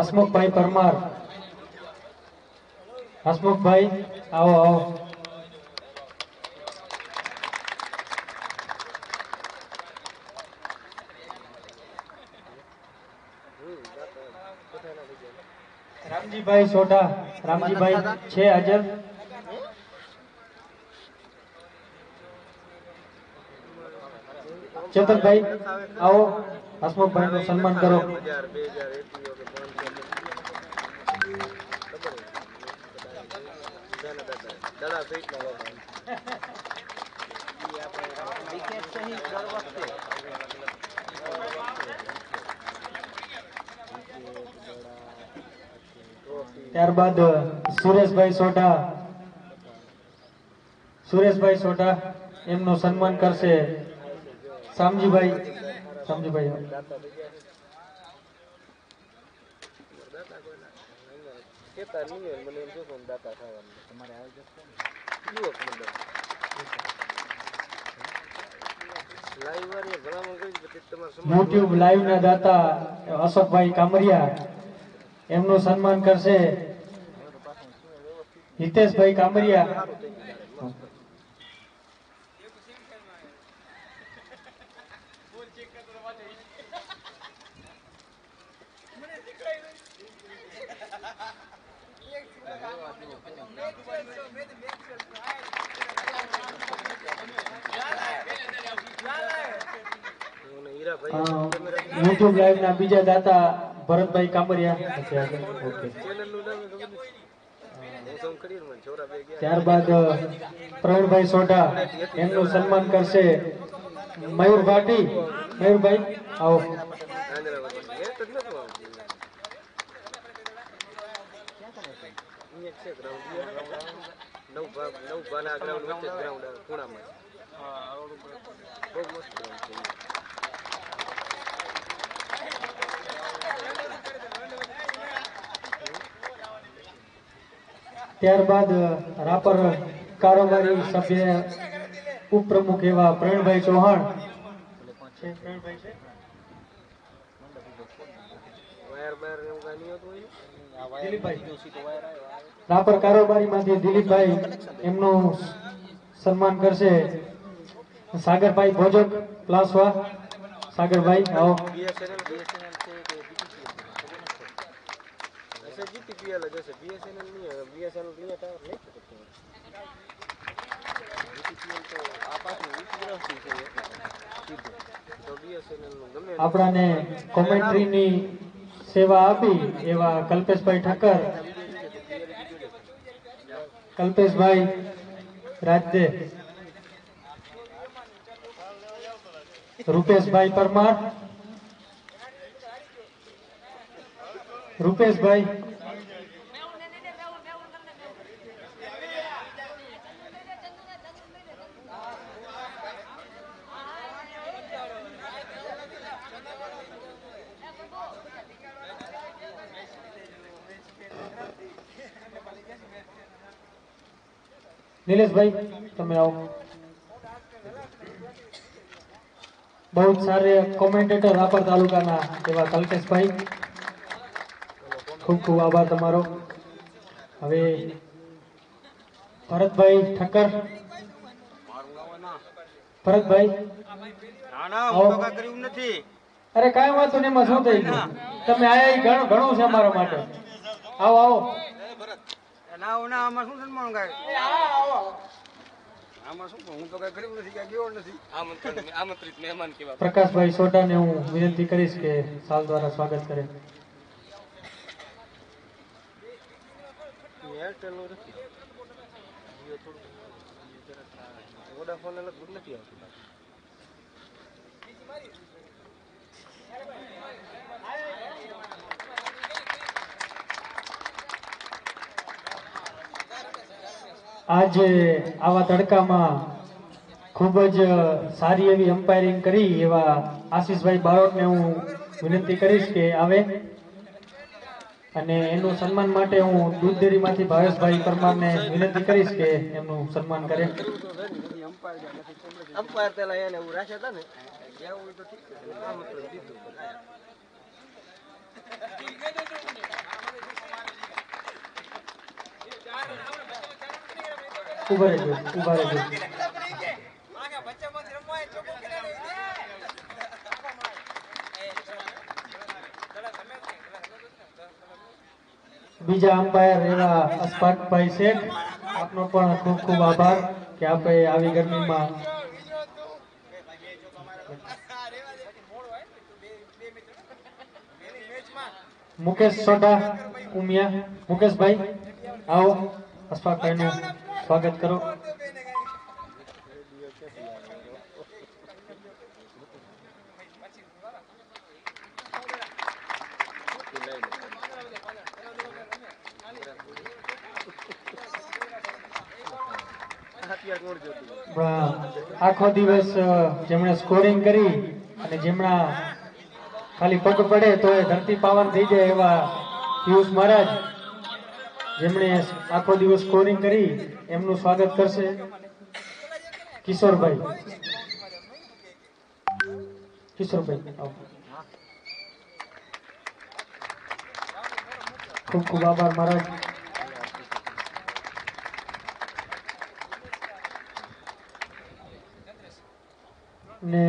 હસમુખભાઈ પરમાર. હસમુખભાઈ આવો આવો. રામજીભાઈ સોઢા. રામજીભાઈ છે હાજર. ચેતનભાઈ આવો. હસમુખભાઈ નું સન્માન કરો. ત્યારબાદ સુરેશભાઈ સોઢા. સુરેશભાઈ સોઢા એમનું સન્માન કરશે શામજીભાઈ. શામજીભાઈ યુટ્યુબ લાઈવ ના દાતા અશોકભાઈ કામરિયા, એમનું સન્માન કરશે હિતેશભાઈ કામરિયા. યુટ્યુબ લાઈવ ના બીજા દાતા ભરતભાઈ કામરિયા. ઓકે. ત્યારબાદ પ્રવીણભાઈ સોઢા, એમનું સન્માન કરશે મયુર ભાટી. મયુરભાઈ આવો. ત્યારબાદ રાપર કારોબારી સભ્ય ઉપપ્રમુખ એવા પ્રવીણભાઈ ચૌહાણ. રાપર કારોબારી માંથી દિલીપભાઈ, એમનું સન્માન કરશે સાગરભાઈ ભોજક પ્લાસવા. સાગરભાઈ આવો. GTPL जैसे BSNL नहीं है, BSNL नहीं है टावर नहीं सकते हैं। GTPL तो आपास में वीटीग्राफ से है सीधे, तो BSNL નું ગમે આપણાને કોમેન્ટ્રીની સેવા આપી એવા કલ્પેશભાઈ ઠક્કર, કલ્પેશભાઈ રાજદે, રૂપેશભાઈ પરમાર, રૂપેશભાઈ, नीलेश તમે आओ। बहुत सारे कॉमेंटेटर रापर तालुका एवं कल्पेश भाई, खूब खूब आभार तमारो। हवे भरत भाई ठक्कर, भरत भाई अरे कई बात नहीं में शू थी गयु तमे आया घणु है अमारा माटे। आओ आओ प्रकाश भाई सोटा ने हूँ विनती करीश के साल द्वारा स्वागत करे। आज आवा तड़का में खूबज सारी एवी एम्पायरिंग करी एवा आशीष भाई बारोट ने हूँ विनती करीश के आवे अने एनु सन्मान माटे हूँ दूध डेरी मांथी भावेश भाई परमार ने विनती करीश के एमनु सन्मान करे। अंपायर पेला એને હું રાખ્યા હતા ને એવું તો ઠીક છે આ મતલબ દીધું उभा रहो बीजा अंपायर एवा अस्पाक भाई शेख आपनो पण खूब खूब आभार कि आपे आवी गर्मी में मुकेश सोटा उमिया मुकेश भाई आओ अस्पाक भाई नु स्वागत करो। आखो दिवस जेमणे स्कोरिंग करी अने जेमणा खाली पग पड़े तो धरती पावन थी जाए एवा पीयूष महाराज जेमणे आखो दिवस स्कोरिंग करी एमनु स्वागत करशे किशोर भाई। किशोर भाई आओ। खूब खूब आभार महाराज। ने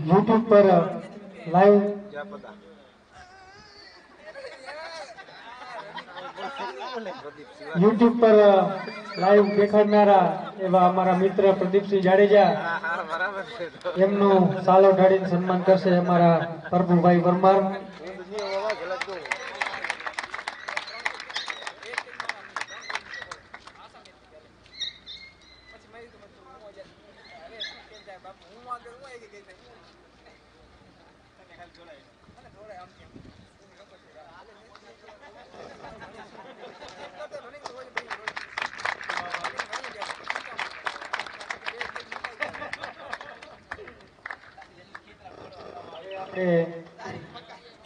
यूट्यूब पर लाइव यूट्यूब पर लाइव देखाड़नारा एवा अमारा मित्र प्रदीप सिंह जाडेजा एमनु सालो ढाळीने सन्मान करशे अमारा प्रभुभाई परमार।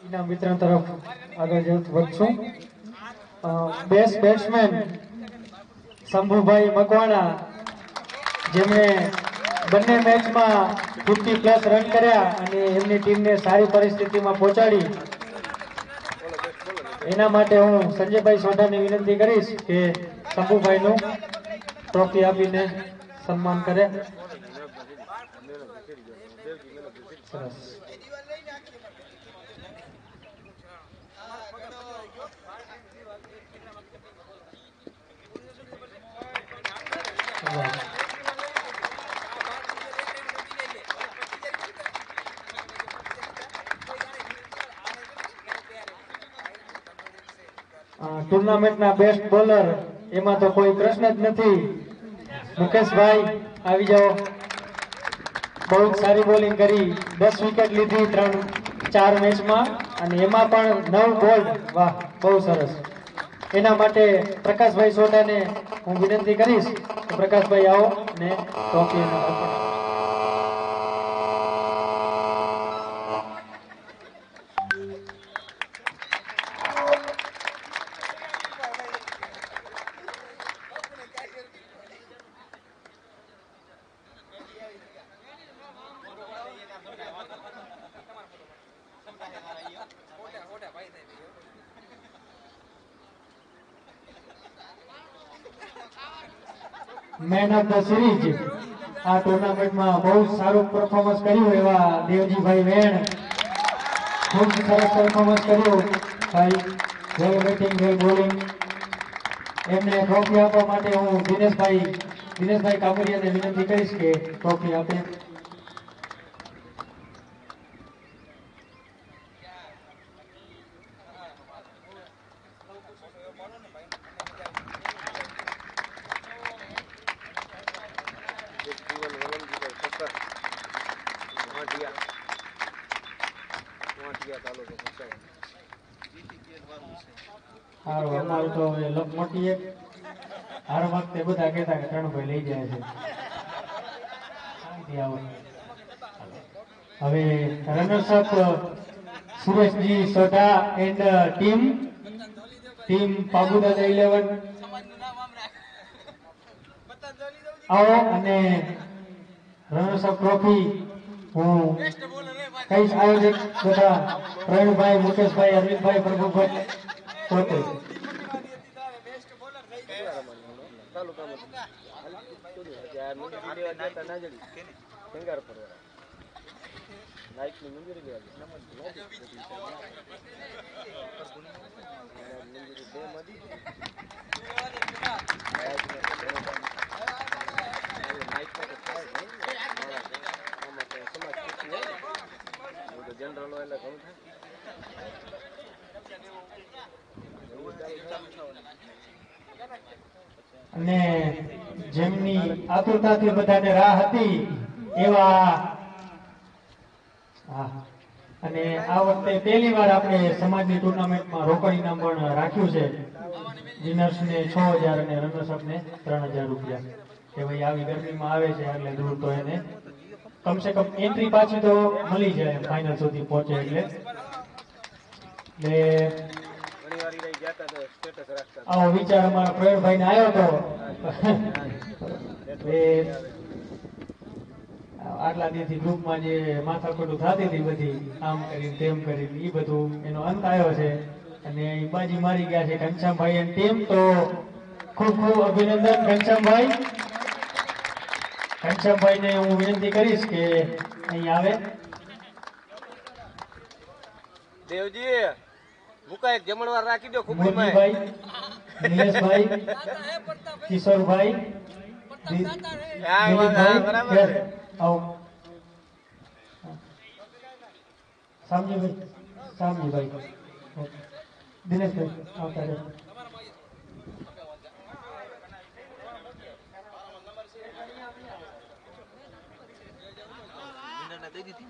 इनाम वितरण तरफ आगे बढ़शू। बेस्ट बेट्समैन शंभुभाई मकवाणा जेमणे बने मैच में 50+ रन कर्या अने एमनी टीम ने सारी परिस्थिति में पहोंचाड़ी एना माटे हूँ संजयभाई सोढा ने विनती करीश के शंभुभाई नु ट्रॉफी आपीने सन्मान करे। सरस ટુર્નામેન્ટના બેસ્ટ બોલર એમાં તો કોઈ પ્રશ્ન જ નથી. મુકેશભાઈ આવી જાઓ. બહુ જ સારી બોલિંગ કરી, 10 વિકેટ લીધી 3-4 મેચમાં અને એમાં પણ 9 બોલ્ડ. વાહ, બહુ સરસ. એના માટે પ્રકાશભાઈ સોઢાને હું વિનંતી કરીશ કે પ્રકાશભાઈ આવો અને ટ્રોફી અર્પણ. મેન ઓફ ધ સિરીઝ આ ટુર્નામેન્ટમાં બહુ સારું પરફોર્મન્સ કર્યું એવા દેવજીભાઈ વેણ, ખૂબ સરસ પરફોર્મન્સ કર્યું ભાઈ. વેલ બેટિંગ, વેલ બોલિંગ. એમને ટ્રોફી આપવા માટે હું દિનેશભાઈ કામરિયાને વિનંતી કરીશ કે ટ્રોફી આપે. સારું, અમારું તો મોટી એક હર વખતે બધા કહેતા કે ત્રણભાઈ લઈ જાય છે. હવે runners-up Sureshji Sodha and team પાબુદાદા 11 આવો અને રનર્સઅપ ટ્રોફી હું કઈશ આયોજક બધા પ્રવીણભાઈ, મુકેશભાઈ, અરવિંદભાઈ, પ્રભુભાઈ પોતે. અને જેમની આતુરતાથી બધાને રાહ હતી એવા અને આ વખતે પહેલી વાર આપણે સમાજની ટુર્નામેન્ટમાં રોકડ ઇનામ પણ રાખ્યું છે. વિનર્સને 6000 અને રનર્સઅપને 3000 રૂપિયા. કે ભાઈ આવી ગરમીમાં આવે છે એટલે દૂર તો એને કમસે કમ એન્ટ્રી પાછી તો મળી જાય ફાઇનલ સુધી પહોંચે એટલે. આવો વિચાર અમારા પ્રવીણભાઈ ને આવ્યો હતો. આટલા દિવસથી ગ્રુપમાં જે માથાકૂટું થતી હતી બધી આમ કરીને તેમ કરીને એ બધું એનો અંત આવ્યો છે અને બાજી મારી ગયા છે ઘનશ્યામભાઈ અને ટીમ. તો ખૂબ ખૂબ અભિનંદન ઘનશ્યામભાઈ. ઘનશ્યામભાઈને હું વિનંતી કરીશ કે અહીં આવે. દેવજી મુકા એક જમણવાર રાખી દો. ખૂબ મોતીભાઈ, નિલેશભાઈ, કિશોરભાઈ, દિલીપભાઈ, આવો. સામજીભાઈ, દિનેશભાઈ આવતા રહે. દઈ દીધી.